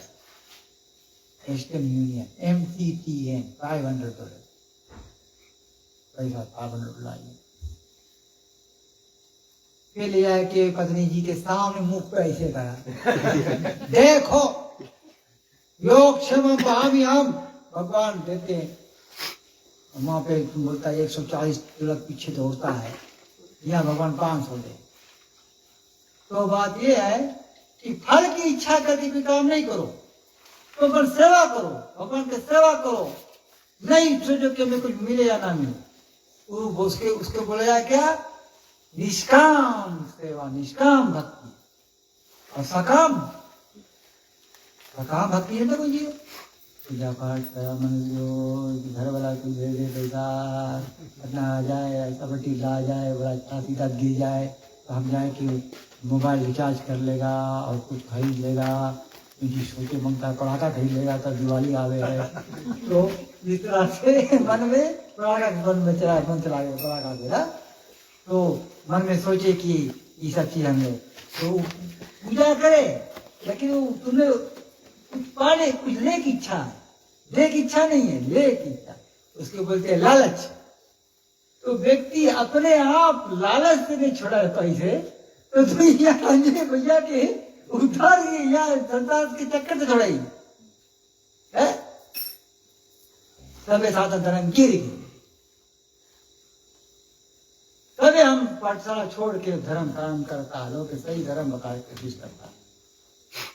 वेस्टर्न यूनियन MCTN $500 पैसा, $500 फिर ले आए कि पत्नी जी के सामने मुख पे ऐसे करा देखो योग क्षम भावी हम भगवान देते हैं। वहां पे तुम बोलता है 140 लाख पीछे दौड़ता है, यहाँ भगवान 500 दे। तो बात ये है कि फल की इच्छा करके कोई काम नहीं करो, तो पर सेवा करो, भगवान की सेवा करो, नहीं सोचो कि हमें कुछ मिले या ना मिले। उसके बोला जाए क्या, निष्काम सेवा, निष्काम भक्ति। और सकाम भक्ति है तो कोई पूजा पाठ करा, मन घर वाला कुछ दे दे पैसा, अपना आ जाए, ऐसा बटी ला जाए, बड़ा अच्छा सीधा गिर जाए तो हम जाए कि मोबाइल रिचार्ज कर लेगा और कुछ खरीद लेगा, क्योंकि सोचे मंगता पटाखा खरीद लेगा तो दिवाली आवे है। तो इस तरह से मन में पटाखा मन चला गया पटाखा देगा, तो मन में सोचे कि ये सब चीज हमने तो पूजा करे, लेकिन तुमने कुछ पाने, कुछ ले की इच्छा है, ले की इच्छा नहीं है, ले की इच्छा, उसको बोलते हैं लालच। तो व्यक्ति अपने आप लालच से नहीं छोड़ा पैसे, तो यहाँ भैया के उधार यहाँ संसार के चक्कर से छोड़ाई है, सबे साथ धर्म गिर गए। तभी हम पाठशाला छोड़ के धर्म काम करता, लोग सही धर्म बता के कोशिश करता,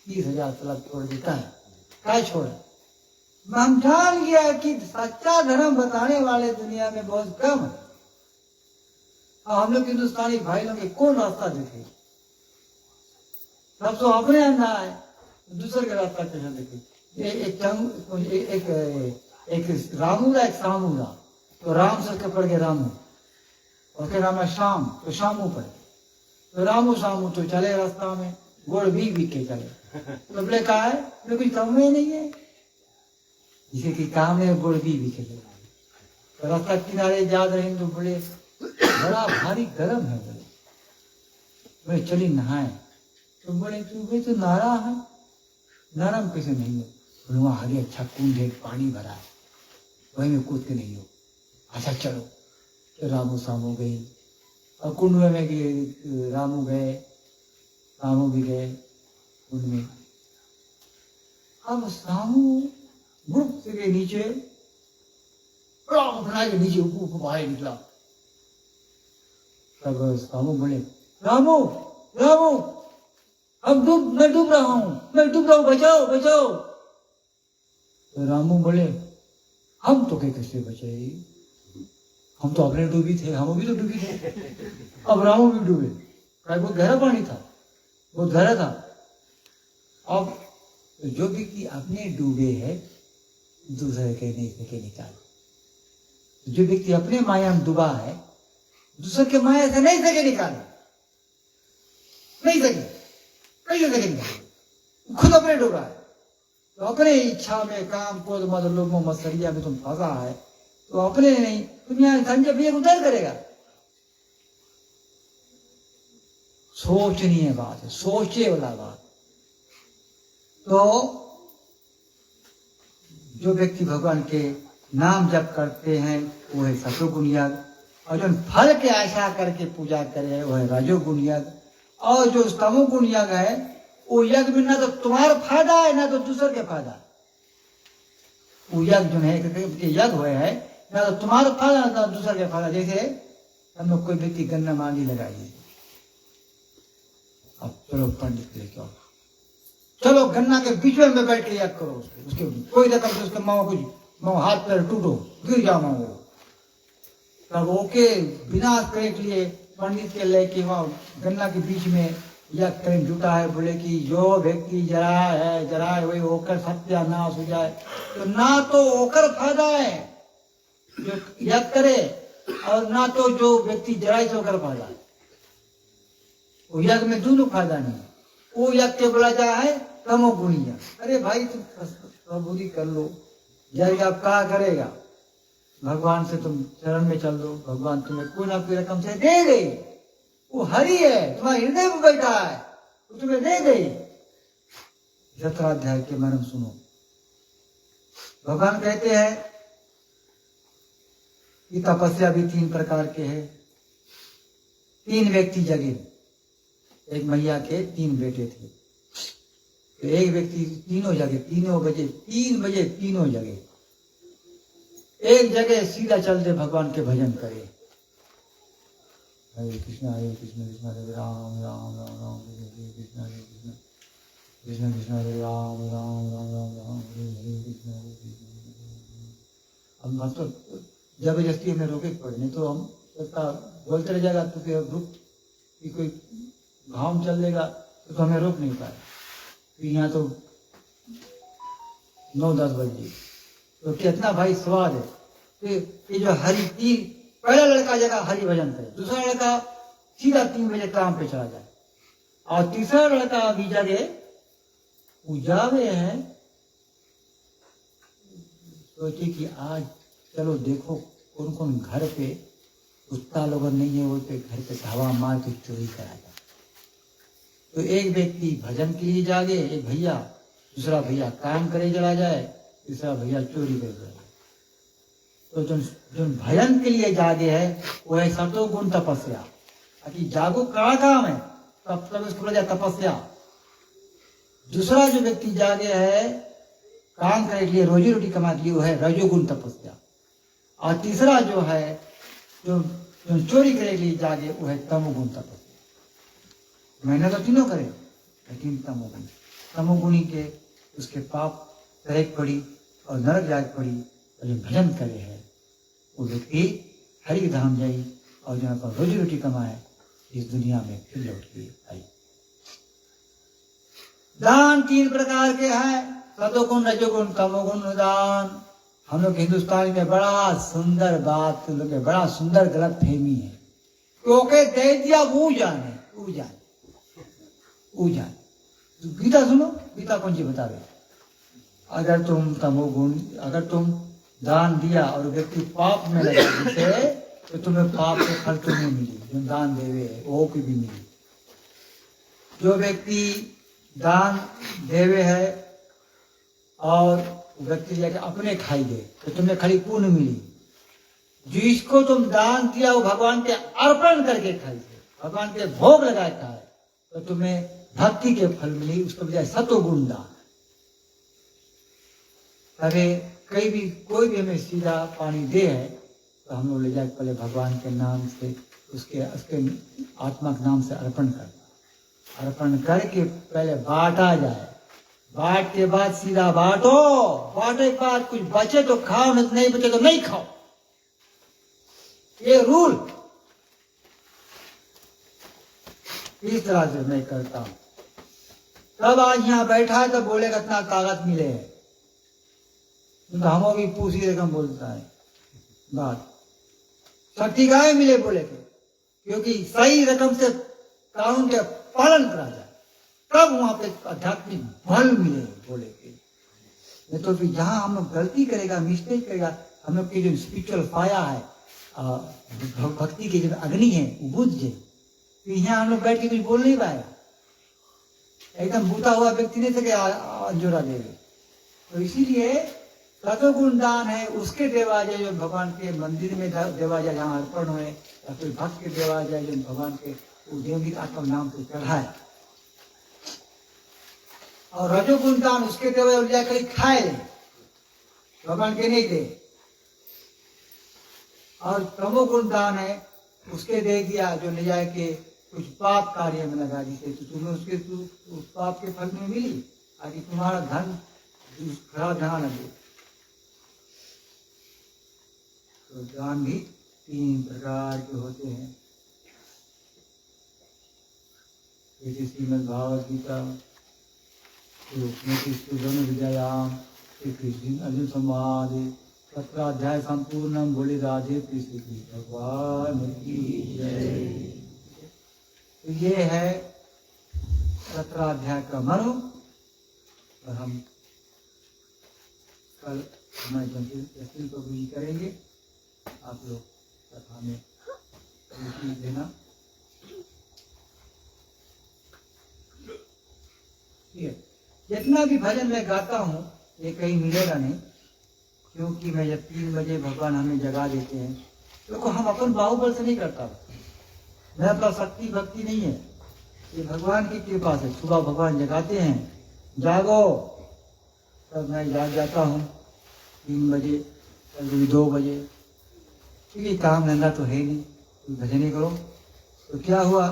30,000 तलब छोड़ देता है, क्या छोड़ा? हम जान गया कि सच्चा धर्म बताने वाले दुनिया में बहुत कम है। हम लोग हिंदुस्तानी भाई लोग कौन रास्ता देखे? सब तो अपने अंदर है, दूसरे का रास्ता कैसे देखे? एक रामू था, एक सामू था, तो राम से उसके पड़ गए रामू, उसके नाम है शाम, तो शामू पड़े, तो रामू सामू तो चले रास्ता में, गोड़ भी के चले। तो बोले कहा है कुछ काम में नहीं है, जिसे कि काम है गोड़ भी के चले। तो रास्ता किनारे जा रहे तो बोले बड़ा भारी गर्म है, बोले चली नहाए। तो बोले तू भी तो नारा है, नरम कैसे नहीं हो? बोले वहाँ हरी अच्छा कुंड है, पानी भरा है, वहीं में कूद के नहीं हो। अच्छा चलो। तो रामू सामू गई और कुंड में गए, रामू गए, सामू भी गए कुंड में। अब सामू बुड़क से नीचे बना के नीचे ऊपर बाहर निकला। तब सामू बोले, रामू रामू मैं डूब रहा हूँ, बचाओ बचाओ। तो रामू बोले, हम तो कैसे बचे, हम तो अपने डूबी थे, हम भी तो डूबी थे। अब रामू भी डूबे, बहुत गहरा पानी था, बहुत गहरा था। अब जो व्यक्ति अपने डूबे है दूसरे के नहीं सके निकाल। जो व्यक्ति अपने माया में डूबा है दूसरे के माया से नहीं सके निकाल, नहीं सके, कैसे सके निकाल। खुद अपने डूबा है तो अपने इच्छा में काम क्रोध मद लोभ मोह मत्सरिया में तुम फंसा है तो अपने नहीं, तुम यहाँ संजय भैया उधर करेगा। सोचनीय बात है, सोचे वाला बात। तो जो व्यक्ति भगवान के नाम जप करते हैं वो है सतोगुण यज्ञ, और जो फल के आशा करके पूजा करे वो है रजोगुण यज्ञ। और जो तमोगुण यज्ञ है वो यज्ञ में ना तो तुम्हारा फायदा है ना तो दूसरे के फायदा। वो यज्ञ जो है यज्ञ हुए है ना तो तुम्हारा फायदा ना तो दूसरे के फायदा। जैसे हम लोग कोई व्यक्ति गन्ना मांगी लगाइए, अब चलो पंडित लेके आओ, चलो गन्ना के बीच में बैठ के यज्ञ करो, उसके कोई रकम से उसके माओ कुछ माओ हाथ पैर टूटो गिर जाओ माओ। तब ओके विनाश करने के लिए पंडित के लेके वहां गन्ना के बीच में यज्ञ करें जुटा है। बोले कि जो व्यक्ति जरा है वही होकर सत्यानाश हो जाए। तो ना तो होकर फायदा है जो यज्ञ करे और ना तो जो व्यक्ति जराई से होकर फायदा है। वो यज्ञ में दोनों फायदा नहीं। वो यज्ञ के बोला जाए है तमोगुणी यज्ञ। अरे भाई तुम सबूरी कर लो, यज्ञ आप क्या करेगा, भगवान से तुम चरण में चल दो, भगवान तुम्हें कोई ना कोई रकम से दे गई। वो हरि है, तुम्हारे हृदय में बैठा है, वो तुम्हें दे गई। 17 अध्याय के मर्म सुनो। भगवान कहते हैं कि तपस्या भी 3 प्रकार के हैं। 3 व्यक्ति जगे। एक मैया के 3 बेटे थे, तो एक व्यक्ति तीनों जगे, 3 बजे तीनों जगे। एक जगह सीधा चल दे भगवान के भजन करे, हरे कृष्ण कृष्ण हरे राम राम राम राम हरे कृष्ण कृष्ण कृष्ण हरे राम राम राम राम राम हरे कृष्ण हरे कृष्ण। अब मतलब जबरदस्ती हमें रोके पड़े, नहीं तो हम सबका बोलते रह जाएगा तो फिर ग्रुप की कोई घाम चल देगा तो हमें रोक नहीं पाए। तो यहाँ तो 9-10 बजे तो कितना भाई स्वाद है। तो ये जो हरि 3, पहला लड़का जगह हरि भजन करे, दूसरा लड़का सीधा 3 बजे काम पे चला जाए, और तीसरा लड़का अभी जगे उजावे है, सोचे कि आज चलो देखो कौन कौन घर पे कुत्ता लोग नहीं है, वो पे घर पे धावा मार के चोरी करा जाए। तो एक व्यक्ति भजन के लिए जागे, एक भैया, दूसरा भैया काम करे चला जाए, तीसरा भैया चोरी करे चला जाए। तो जो भजन के लिए जागे है वो है सतोगुण तपस्या। अभी जागो कड़ा काम है तब इसको बोला जाए तपस्या। दूसरा जो व्यक्ति जागे है काम करने के लिए, रोजी रोटी कमाने के लिए, वो है रजोगुण तपस्या। और तीसरा जो है जो चोरी करने के लिए जागे वो है तमोगुण तपस्या। मेहनत तो तीनों करे लेकिन तमोगुणी के उसके पाप तरेक पड़ी और नरक जाग पड़ी। और जो भजन करे है वो व्यक्ति हरि धाम जाए और जहाँ पर रोजी रोटी कमाए इस दुनिया में फिर लौट के आई। दान 3 प्रकार के हैं, सतोगुण रजोगुण तमोगुण दान। हम लोग हिंदुस्तान में बड़ा सुंदर बात, लोग बड़ा सुंदर गलत फहमी है, क्योंकि दे दिया वो जाने गीता सुनो, गीता कौन सी बता रहे, अगर तुम तमोगुण, अगर तुम दान दिया और व्यक्ति पाप में लगे तो तुम्हें पाप के फल तुम्हें मिली, जो दान देवे है वो की भी मिली। जो व्यक्ति दान देवे है और व्यक्ति जाके अपने खाई गए तो तुम्हें खड़ी पुण्य मिली। जिसको तुम दान दिया वो भगवान के अर्पण करके खाई, भगवान के भोग लगाए खाए तो तुम्हें भक्ति के फल मिली, उसको बजाय सत्वगुण दान। अरे कहीं भी कोई भी हमें सीधा पानी दे है तो हम लोग ले जाके पहले भगवान के नाम से उसके आत्मा के नाम से अर्पण करना, अर्पण करके पहले बांटा जाए, बांट के बाद सीधा बांटो, बांटे के बाद कुछ बचे तो खाओ, नहीं बचे तो नहीं खाओ, ये रूल इस तरह से मैं करता हूं। तब आज यहाँ बैठा है तो बोलेगा इतना कागज मिले है, तो हम भी पूछी रकम बोलता है बात शक्ति गाय मिले बोले के, क्योंकि सही रकम से कानून के पालन करा जाए तब वहां पे आध्यात्मिक बल मिले बोले के। नहीं तो फिर जहां हम लोग गलती करेगा, मिस्टेक करेगा, हम लोग की जो स्पिरिचुअल फाया है, भक्ति की जो अग्नि है वो बुझ जाए, तो यहाँ हम लोग बैठ के कुछ बोल नहीं पाएगा। एकदम बूता हुआ व्यक्ति नहीं सके अंजोरा दे। तो इसीलिए सत्वगुण दान है, उसके देवा जाए जो भगवान के मंदिर में देवा जाए जहाँ अर्पण हुए, या फिर भक्त के देवा जाए जो भगवान के देवी आत्मा नाम से चढ़ाए। और रजोगुण दान उसके देवा जाकर खाए, भगवान के नहीं दे। और तमोगुण दान है उसके दे दिया जो ले जाए के कुछ पाप कार्य में लगा दी, तो तुम्हें उसके उस पाप के फल में मिली, ताकि तुम्हारा धन खराब जहाँ लगे। तो दान भी 3 प्रकार के होते हैं। जैसे श्रीमद् भागवत गीता विद्यायाम श्री कृष्ण अर्जुन संवाद 17 अध्याय संपूर्णम बोले राधे कृष्ण की भगवान की जय। तो ये है 17 अध्याय का मर्म। और हम कल हमारे जंगल को भी करेंगे, आप लोग कथा में रुचि देना। जितना भी भजन मैं गाता हूँ ये कहीं मिलेगा नहीं, क्योंकि मैं जब 3 बजे भगवान हमें जगा देते हैं, देखो हम अपन बाहुबल से नहीं करता, मैं अपना शक्ति भक्ति नहीं है, ये भगवान की कृपा से। सुबह भगवान जगाते हैं, जागो, तब मैं जाग जाता हूँ 3 बजे, कभी 2 बजे, क्योंकि काम धंधा तो है नहीं, कोई भजन ही करो। तो क्या हुआ,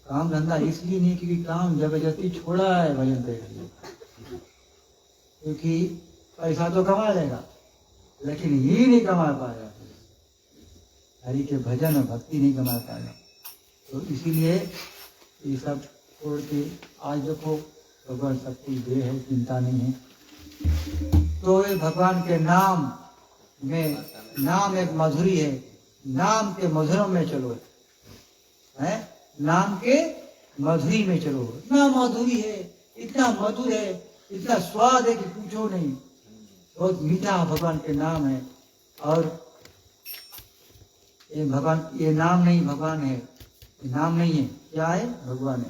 काम धंधा इसलिए नहीं क्योंकि काम जबरदस्ती छोड़ा है भजन करने, क्योंकि पैसा तो कमा लेगा लेकिन ये नहीं कमा पाएगा, हरि के भजन और भक्ति नहीं कमा पाएगा। तो इसीलिए ये सब छोड़ के आज देखो भगवान सब कुछ दे है, चिंता नहीं है। तो ये भगवान के नाम में, नाम एक मधुरी है, नाम के मधुरम में चलो, है नाम के मधुरी में चलो। इतना माधुरी है, इतना मधुर है, इतना स्वाद है कि पूछो नहीं, बहुत मीठा भगवान के नाम है। और ये भगवान, ये नाम नहीं भगवान है, ये नाम नहीं है, क्या है, भगवान है।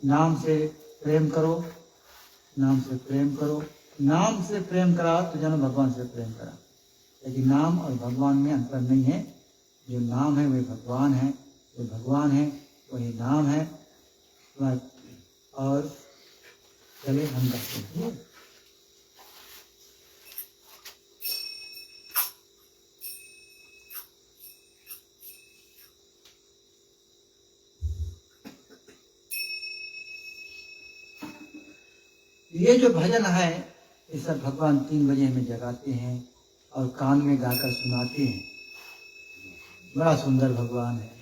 नाम से प्रेम करो, नाम से प्रेम करो, नाम से प्रेम करा तो जानो भगवान से प्रेम करा। लेकिन नाम और भगवान में अंतर नहीं है, जो नाम है वही भगवान है, जो भगवान है वही नाम है। और चले हम करते हैं। ये जो भजन है ये सब भगवान 3 बजे हमें जगाते हैं और कान में गाकर सुनाते हैं। बड़ा सुंदर भगवान है,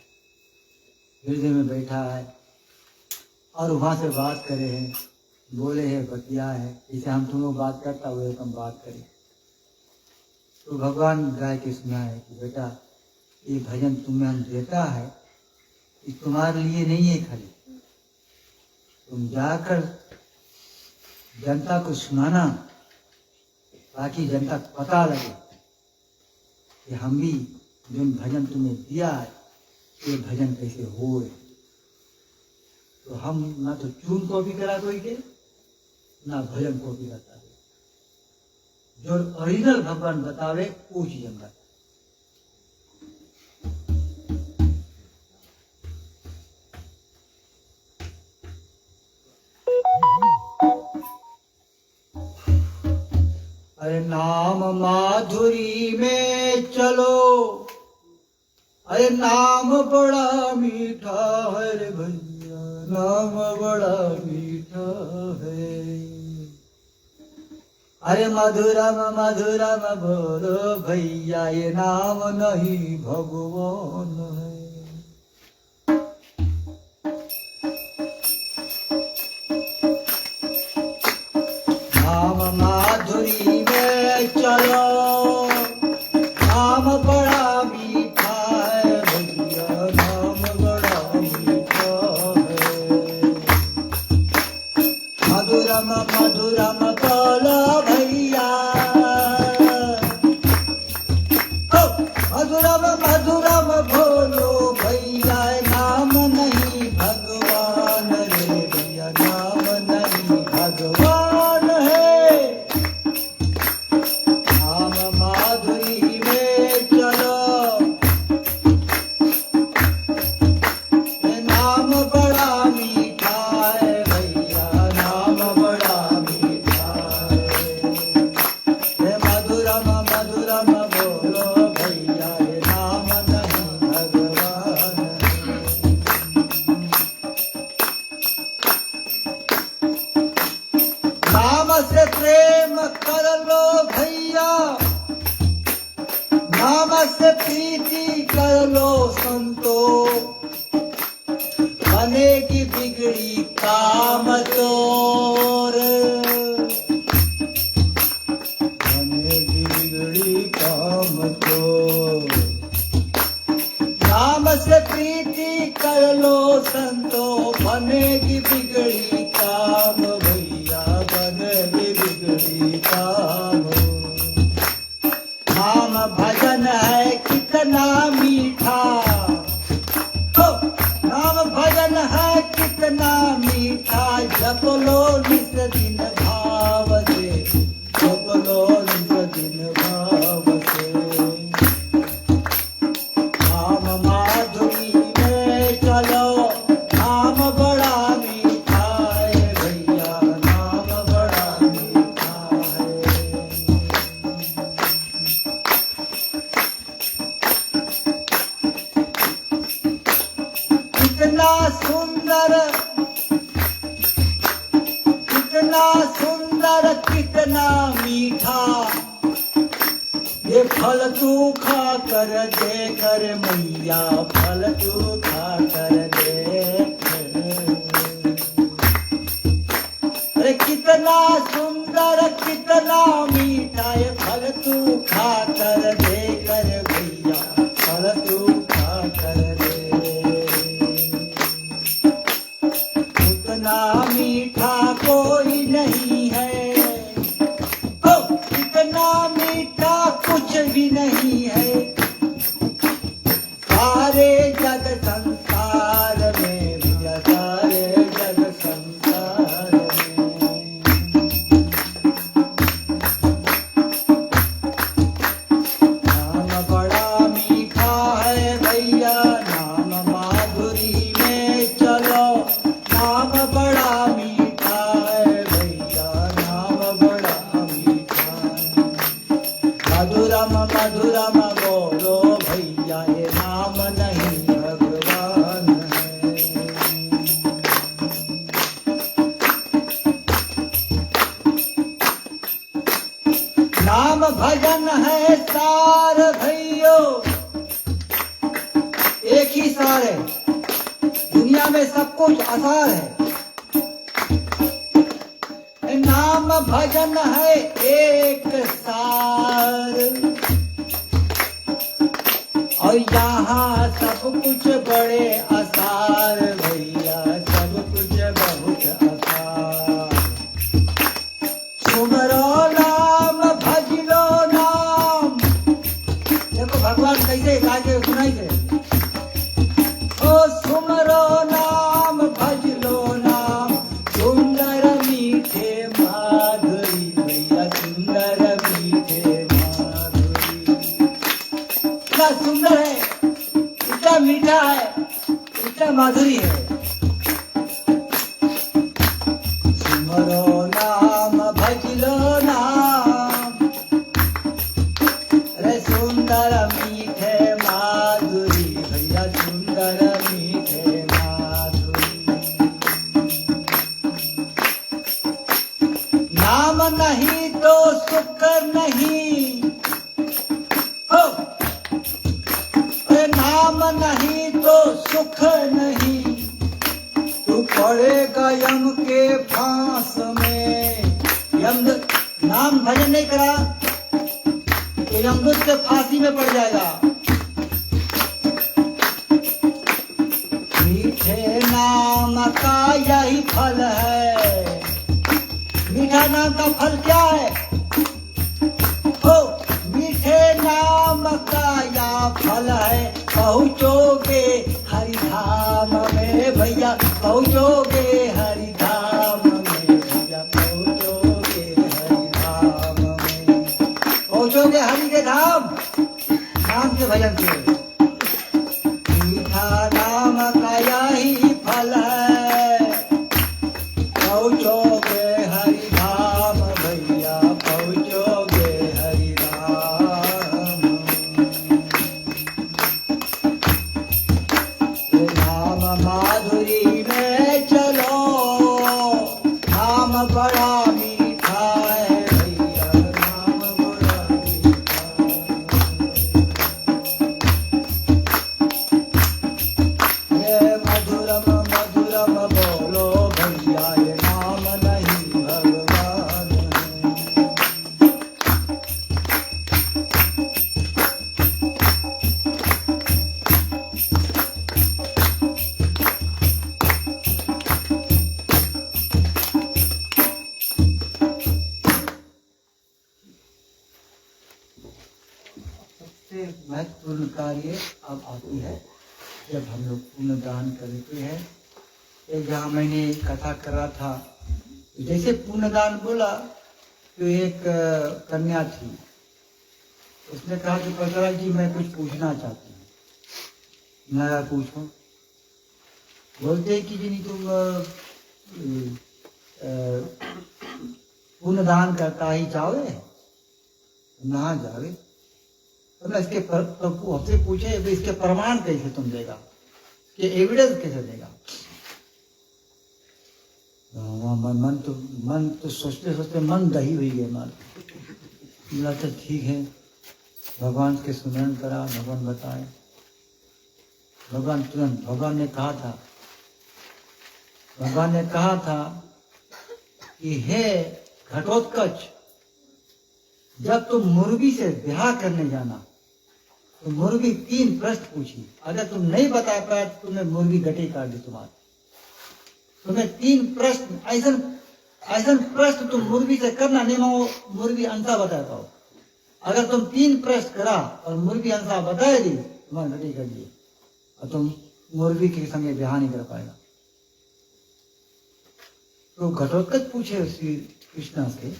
हृदय में बैठा है और वहाँ से बात करे हैं, बोले हैं, बतिया है, जैसे हम तुम लोग बात करता हुए हम बात करें। तो भगवान गाय के सुना है कि बेटा ये भजन तुम्हें हम देता है, ये तुम्हारे लिए नहीं है, खाली तुम जाकर जनता को सुनाना ताकि जनता को पता लगे कि हम भी जो भजन तुम्हें दिया है ये भजन कैसे हो। तो हम ना तो चून कॉपी करा कोई के, ना भजन को भी बतावे। जो ओरिजिनल भगवान बतावे वो चीज हम बतावे। अरे नाम माधुरी में चलो, अरे नाम बड़ा मीठा है रे भैया, नाम बड़ा मीठा है। अरे मधुरम मधुरम बोलो भैया, ये नाम नहीं भगवान है। नाम माधुरी में चलो, नाम बड़ा मीठा है भैया, नाम बड़ा मीठा है। मधुरम मधुरम बोलो भैया, मधुरम मधुरम बोलो भैया, नाम नहीं भगवान रे भैया, नाम नहीं भगवान है। नाम माधुरी में चलो, नाम बड़ा मीठा है भैया, नाम बड़ा मीठा है। मधुरम मधुरम बोलो भैया, ये नाम नहीं भगवान है। नाम से प्रेम कर लो भैया, नाम से प्रीति कर लो संतो, बनेगी बिगड़ी काम तोर, बनेगी बिगड़ी काम तोर। नाम से प्रीति कर लो संतो, बनेगी बिगड़ी काम भैया, बनेगी बिगड़ी काम। नाम भजन है कितना मीठा, नाम भजन है कितना मीठा, जप लो निस दिन भाव से, जप लो निस दिन भाव से। नाम माधुरी में चलो, नाम बड़ा मीठा है भैया, नाम बड़ा मीठा है। कितना सुंदर, कितना सुंदर, कितना मीठा, ये फल तू खा कर देख रे मैया, फल तू खा कर देख। अरे कितना सुंदर, कितना मीठा, ये फल तू खा कर देख रे भैया, फल तू खा कर दे। उतना मीठा कोई नहीं है, इतना मीठा कुछ भी नहीं है, सारे जग संसार में भैया, सारे जग संसार में। नाम बड़ा मीठा है भैया, नाम माधुरी में चलो, नाम बड़ा मीठा है भैया, नाम बड़ा मीठा है। मधुरम मधुरम बोलो भैया, ये नाम नहीं भगवान है। नाम भजन है सार भैयो, एक ही सार है, दुनिया में सब कुछ आसार है। नाम भजन है एक सार, और यहाँ सब कुछ बड़े आसार भैया, सब कुछ बहुत आसार। सुमरो नाम भज लो नाम, देखो भगवान कैसे गा के सुनाई दे। ओ सुमरो नाम भज लो नाम, सुंदर मीठे मा इतना सुंदर है, इतना मीठा है, इतना माधुरी है। सुमरो नाम भजलो नाम, अरे सुंदर मीठे माधुरी भैया, सुंदर मीठे माधुरी। नाम नहीं तो सुख नहीं हो, नाम नहीं तो सुख नहीं, तू पड़ेगा यम के फांस में। यम नाम भजन नहीं करा तो यमदूत के फांसी में पड़ जाएगा। मीठे नाम का यही फल है। मीठा नाम का फल क्या है? हो, मीठे नाम का या फल है, पहुँचोगे हरिधाम में भैया, पहुँचोगे हरिधाम में भैया, पहुँचोगे हरिधाम में। पहुँचोगे हरि के धाम, नाम के भजन से। मीठा नाम का यही फल है, पहुँचोगे हरिधाम भैया, पहुँचोगे हरिधाम। नाम माधुरी में चलो, नाम बड़ा मीठा है भैया, नाम बड़ा मीठा है। ये मधुरम मधुरम बोलो भैया, ये नाम नहीं भगवान है। सबसे महत्वपूर्ण कार्य अब आती है जब हम लोग पुण्यदान करते हैं। एक जहाँ मैंने कथा कर रहा था, जैसे पुण्यदान बोला तो एक कन्या थी, उसने कहा कि पतरा जी मैं कुछ पूछना चाहती हूँ। मैं पूछो। बोलते कि जी तुम पुण्यदान करता ही जाओगे, ना जाओगे। तो मैं इसके प्रभु हमसे पूछे इसके प्रमाण कैसे तुम देगा, ये एविडेंस कैसे देगा। मन तो सोचते सोचते मन दही हुई है। मन बोला तो ठीक है, भगवान के सुमरन करा, भगवान बताए। भगवान तुरंत भगवान ने कहा था कि हे घटोत्कच, जब तुम मुर्गी से ब्याह करने जाना तो मुर्गी 3 प्रश्न पूछी, अगर तुम नहीं बता पाए तो तुम्हें मुर्गी गटे काट दी तुम्हारे। तुम्हें 3 प्रश्न ऐसा प्रश्न तुम मुर्गी से करना, नहीं मानो मुर्गी आंसर बता पाओ। अगर तुम 3 प्रश्न करा और मुर्गी आंसर बता दी, तुम्हारी गटे कर दी और तुम मुर्गी के संगे ब्याह नहीं कर पाएगा। तो घटोत्कच पूछे श्री कृष्णा से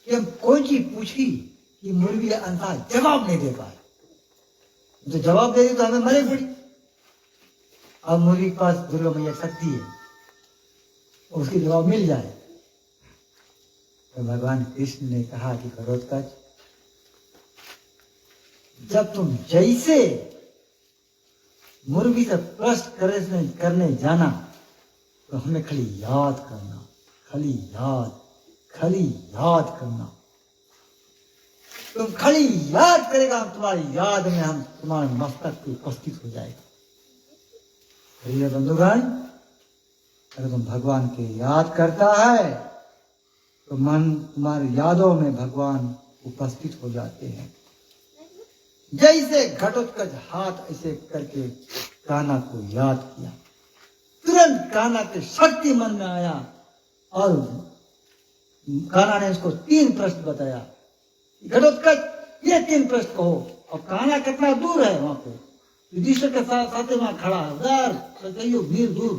कि हम कोई चीज पूछी कि मुर्गी आंसर जवाब नहीं दे पाए, तो जवाब दे दी तो हमें मरे पड़ी। अब मुर्गी के पास दुर्गा मैया शक्ति है, उसकी जवाब मिल जाए। तो भगवान कृष्ण ने कहा कि घटोत्कच, जब तुम जैसे मुर्गी से प्रश्न करने जाना तो हमें खाली याद करना, खाली याद करना। तुम खाली याद करेगा, हम तुम्हारी याद में हम तुम्हारे मस्तक पे उपस्थित हो जाएगा। प्रिय बंधुगण, अगर तुम भगवान के याद करता है तो मन तुम्हारी यादों में भगवान उपस्थित हो जाते हैं। जैसे घटोत्कच हाथ ऐसे करके कान्हा को याद किया, तुरंत कान्हा की शक्ति मन में आया और कान्हा ने उसको 3 प्रश्न बताया। घटोत्कच ये 3 प्रश्न कहो। और कान्हा कितना दूर है वहां पे, युधिष्ठिर के साथ वहां खड़ा है, उधर मील दूर,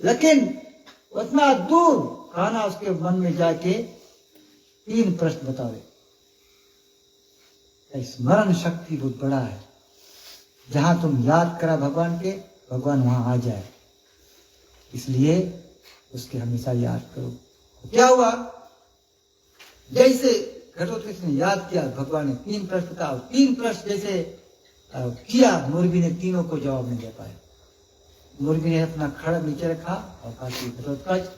लेकिन उतना दूर कान्हा उसके मन में जाके 3 प्रश्न बतावे। स्मरण शक्ति बहुत बड़ा है। जहां तुम याद करा भगवान के, भगवान वहां आ जाए, इसलिए उसके हमेशा याद करो। क्या हुआ, जैसे घटोत्कच ने याद किया, भगवान ने 3 प्रश्न था, 3 प्रश्न जैसे किया, मुर्गी ने तीनों को जवाब नहीं दे पाया। मुर्गी ने अपना खड़ग नीचे रखा और कहा कि घटोत्कच,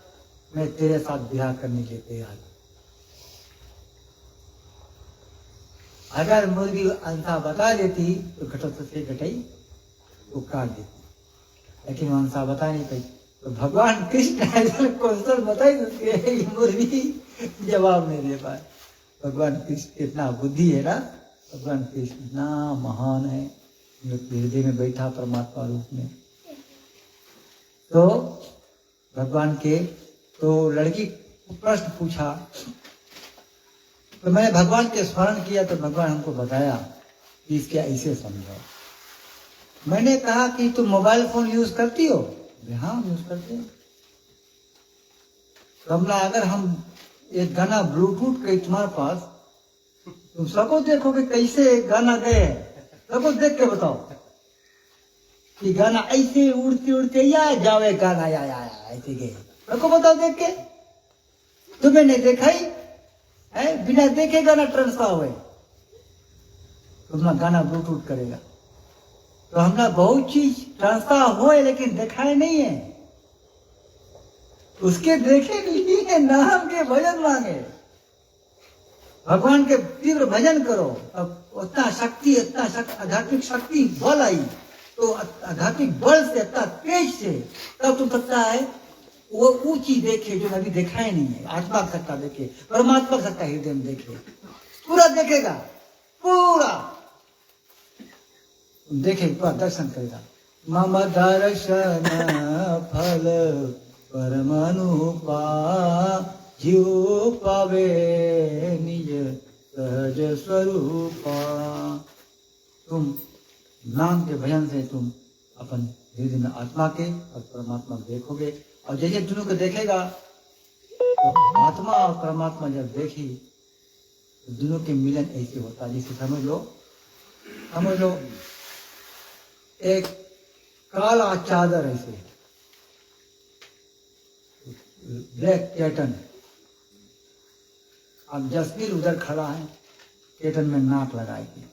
मैं तेरे साथ ब्याह करने के लिए तैयार हूं। अगर मुर्गी आंसर बता देती तो घटोत्कच की घटाई वो काट देती, लेकिन वो आंसर बता नहीं पाई। तो भगवान कृष्ण क्वेश्चन बताई, मुर्गी जवाब नहीं दे पाए। भगवान कृष्ण इतना बुद्धि है ना, भगवान कृष्ण इतना महान है, हृदय में बैठा परमात्मा रूप में। तो भगवान के, तो लड़की प्रश्न पूछा, तो मैंने भगवान के स्मरण किया, तो भगवान हमको बताया कि इसके ऐसे समझो। मैंने कहा कि तुम मोबाइल फोन यूज करती हो? हाँ यूज करते हैं। कमला, अगर हम एक गाना ब्लूटूथ के तुम्हारे पास, तुम सबको देखोगे कैसे गाना गए हैं, सबको देख के बताओ कि गाना ऐसे उड़ते उड़ते या जावे गाना या ऐसे गए, सबको बताओ देख के। तुम्हें नहीं देखा ही है, बिना देखे गाना ट्रांसफर हुए, तुम्हारा गाना ब्लूटूथ करेगा। तो हमने बहुत चीज ट्रांसफर हुए लेकिन दिखाए नहीं है, उसके देखे नहीं है, नाम के भजन मांगे, भगवान के तीव्र भजन करो, अब उतना शक्ति, आध्यात्मिक शक्ति बल आई, तो आध्यात्मिक बल से, इतना तेज से, तब तुम सकता है वो ऊंची देखे जो अभी देखा ही नहीं है। आत्मा का सत्ता देखे, परमात्मा का सत्ता हृदय में देखे, पूरा देखेगा, पूरा देखे, पूरा दर्शन करेगा। मम दर्शन फल परमानुपा, जीव पावे निज सहज स्वरूपा। तुम नाम के भजन से तुम अपन हृदय में आत्मा के और परमात्मा को देखोगे, और जैसे दोनों को देखेगा तो आत्मा और परमात्मा जब देखी तो दोनों के मिलन ऐसे होता, जैसे समझ लो एक काला चादर, ऐसे ब्लैक कैटन, अब जसवीर उधर खड़ा है, कैटन में नाक लगाएगी,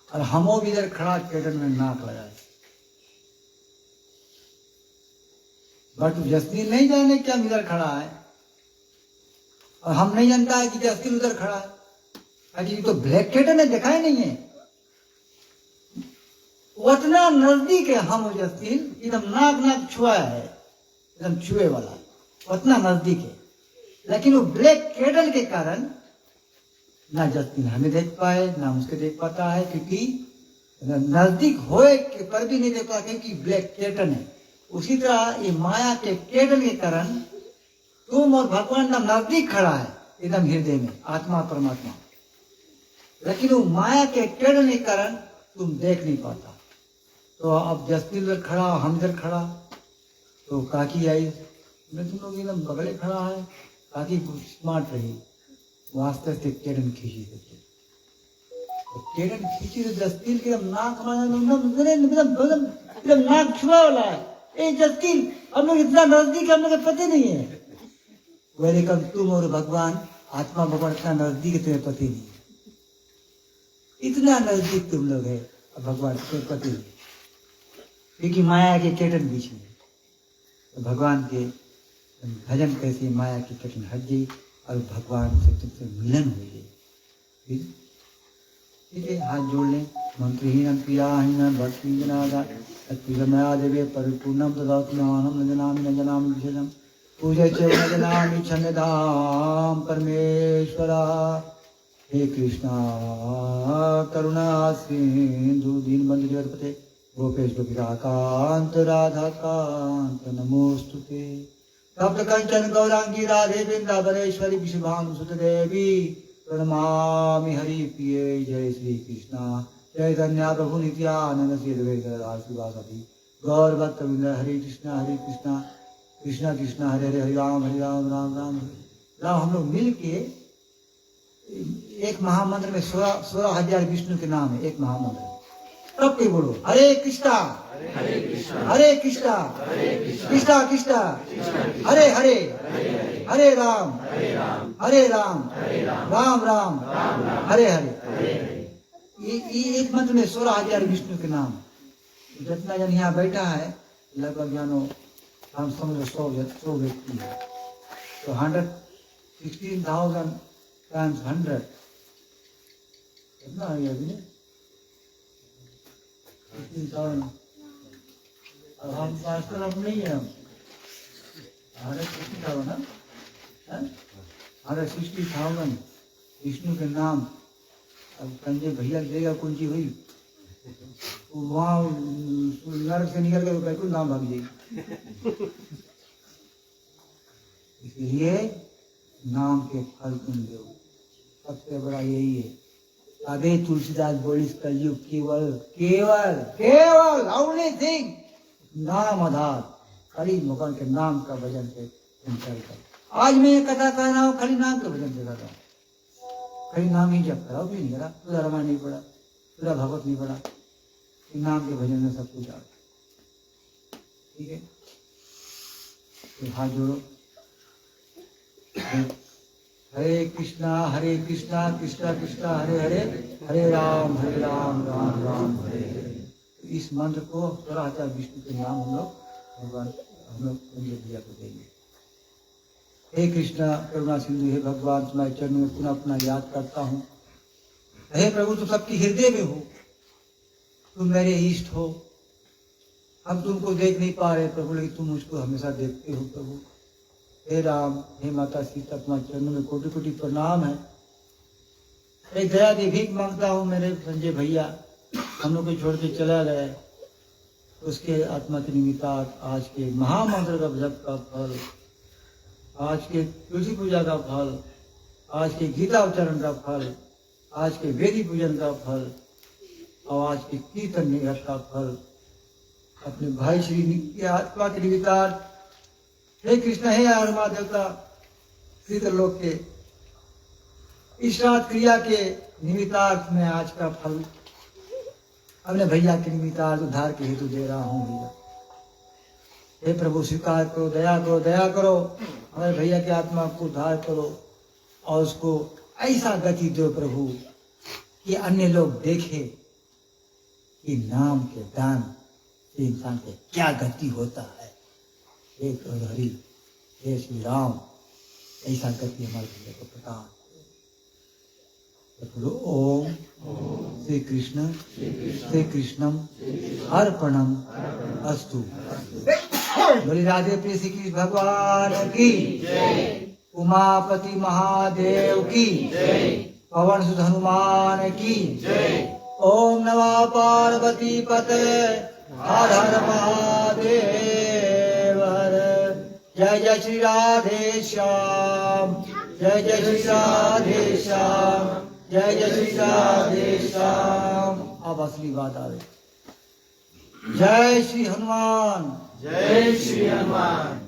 और हमो भी इधर खड़ा, कैटन में नाक लगाए, बट जसवीर नहीं जाने क्या इधर खड़ा है, और हम नहीं जानता है कि जसवीर उधर खड़ा है, अजी तो ब्लैक कैटन है, देखा ही नहीं है। उतना नजदीक है हम और जसवीर, एकदम नाक छुआ है, एकदम छुए वाला, उतना नजदीक है, लेकिन वो ब्लैक कैटन के कारण ना जसवीर हमें देख पाए, ना उसके देख पाता है, क्योंकि नजदीक होए पर भी नहीं देख पाता, क्योंकि ब्लैक कैटन है। उसी तरह ये माया के कैटन के कारण तुम और भगवान ना नजदीक खड़ा है, एकदम हृदय में, आत्मा परमात्मा, लेकिन वो माया के कैटन के कारण तुम देख नहीं पाता। तो अब जसवीर उधर खड़ा, हम इधर खड़ा, तो काकी आई, मैं तुम लोग एकदम बगले खड़ा है, काकी स्मार्ट रही, वास्ते से कैटन खींची देते, तो कैटन खींची तो जसवीर के नाक नाक छुआ वाला है, ए जसवीर हम लोग इतना नजदीक, हम लोग पता नहीं है। वही कब तुम और भगवान, आत्मा भगवान इतना नजदीक है, तुम्हें पता नहीं, इतना नजदीक तुम लोग है, भगवान तुम्हें पता नहीं, क्योंकि माया के कैटन बीच में। तो भगवान के भजन कैसे माया की कैटन हट गई और भगवान से तुमसे मिलन हो गई। ठीक है, हाथ जोड़ लें। मंत्रहीन क्रियाहीन भक्ति जनादा मया देवे परिपूर्णम तदात्मानम न जनामि विशेषम पूजय च न जनामि छन्नदाम परमेश्वरा। हे कृष्णा करुणा सिंधु दीनबंधु जगत्पते गोपेश गोपिकांत राधा कांत नमोस्तुते। तप्त कंचन गौरांगी राधे वृंदावनेश्वरी विश्वभानुसुत देवी प्रणमामि हरि प्रिये। जय श्री कृष्णा चैतन्य प्रभु नित्यानंद श्री अद्वैत गदाधर गौर भक्तवृंद। हरे कृष्णा कृष्णा कृष्णा हरे हरे, हरे राम राम राम हरे राम। हम लोग मिल के एक महामंत्र में 16,000 विष्णु के नाम है, एक महामंत्र। तब कोई बोलो हरे कृष्णा हरे कृष्णा कृष्णा कृष्णा हरे हरे हरे राम राम राम हरे हरे। ये एक मंत्र में 16,000 विष्णु के नाम। जितना जन यहाँ बैठा है लगभग जानो हम समझो 100 व्यक्ति है, तो 116,000 टाइम्स 100 कितना है अभी? 16,000। अब हम मास्टर अब नहीं है, हम 160,000 ना, 160,000 विष्णु के नाम। अब संजय भैया देगा कुंजी हुई वहाँ नरक से निकल कर बिल्कुल नाम भाग जाएगी। इसलिए नाम के फल तुम दो, सबसे बड़ा यही है। अबे तुलसीदास बोली कलयुग केवल केवल केवल ओनली थिंग नाम आधार, खाली भगवान के नाम का भजन से तुम चलकर। आज मैं ये कथा कर रहा हूँ, खाली नाम के भजन से कर रहा हूँ, खाली नाम ही जप करा, भी नहीं करा, पूरा रामायण नहीं पढ़ा, पूरा भगवत नहीं पढ़ा, नाम के भजन में सब कुछ आ। ठीक है, तो हाथ जोड़ो। हरे कृष्णा कृष्णा कृष्णा हरे हरे हरे राम राम राम हरे हरे। इस मंत्र को 16,000 विष्णु के नाम हम लोग भैया को देंगे। हे कृष्णा करुणा सिंधु, हे भगवान तुम्हारे चरणों में पुनः अपना याद करता हूँ। हे प्रभु तुम सबकी हृदय में हो, तुम मेरे इष्ट हो। हम तुमको देख नहीं पा रहे प्रभु, लेकिन तुम मुझको हमेशा देखते हो प्रभु। हे राम, हे माता सीता, तुम्हारे चरणों में कोटि कोटि प्रणाम है। एक दया की भीख मांगता हूँ, मेरे संजय भैया हम लोग को छोड़ के चला गए, उसके आत्मा के निमित्त आज के महामंत्र का जप का फल, आज के तुलसी पूजा का फल, आज के गीता उच्चारण का फल, आज के वेदी पूजन का फल और आज के कीर्तन निरत का फल अपने भाई श्री की आत्मा के निमित्त। हे कृष्ण, हे आत्मा देवता श्रीलोक के ईश्वरार्थ क्रिया के निमित्तार्थ में आज का फल अपने भैया के निमित्तार्थ उद्धार के हेतु दे रहा हूँ भैया। हे प्रभु स्वीकार करो, दया करो, दया करो, हमारे भैया की आत्मा को उद्धार करो और उसको ऐसा गति दो प्रभु कि अन्य लोग देखे कि नाम के दान से इंसान के क्या गति होता है। हे हरि, हे श्री राम, ऐसा गति हमारे भैया को प्रदान। ओम श्री कृष्णम अर्पणम अस्तु। बोली राधे प्रिय श्री कृष्ण भगवान की, उमापति महादेव की, पवन सुत हनुमान की। ओम नमः पार्वती पते हर हर महादेव हर। जय जय श्री राधे श्याम, जय जय श्री राधे श्याम, जय जय श्री राधे श्याम। अब असली बात आ गई। जय श्री हनुमान, जय श्री हनुमान,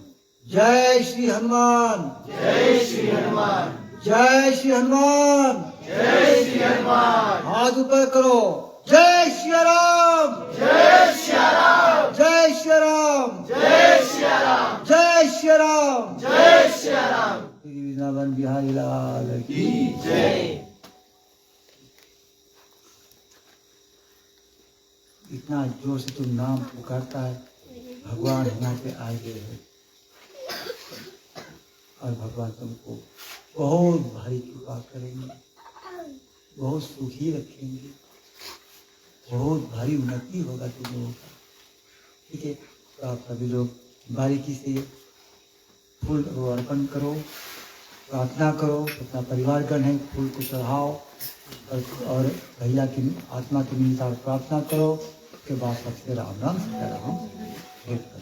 जय श्री हनुमान, जय श्री हनुमान, जय श्री हनुमान, जय श्री हनुमान। हाथ ऊपर करो। जय श्री राम, जय श्री राम, जय श्री राम, जय श्री राम, जय श्री राम, जय श्री राम। श्री वृंदावन बिहारी लाल की जय। इतना जोर से तुम नाम पुकारता है, भगवान यहाँ पे आए गए हैं और भगवान तुमको बहुत भारी कृपा करेंगे, बहुत सुखी रखेंगे, बहुत भारी उन्नति होगा तुम लोगों का। ठीक है, तो आप सभी लोग बारीकी से फूल अर्पण करो, प्रार्थना करो, अपना परिवारगण है फूल को चढ़ाओ और भैया की आत्मा के निमित्त प्रार्थना करो। उसके बाद सबसे राम राम सीता राम भेंट करो।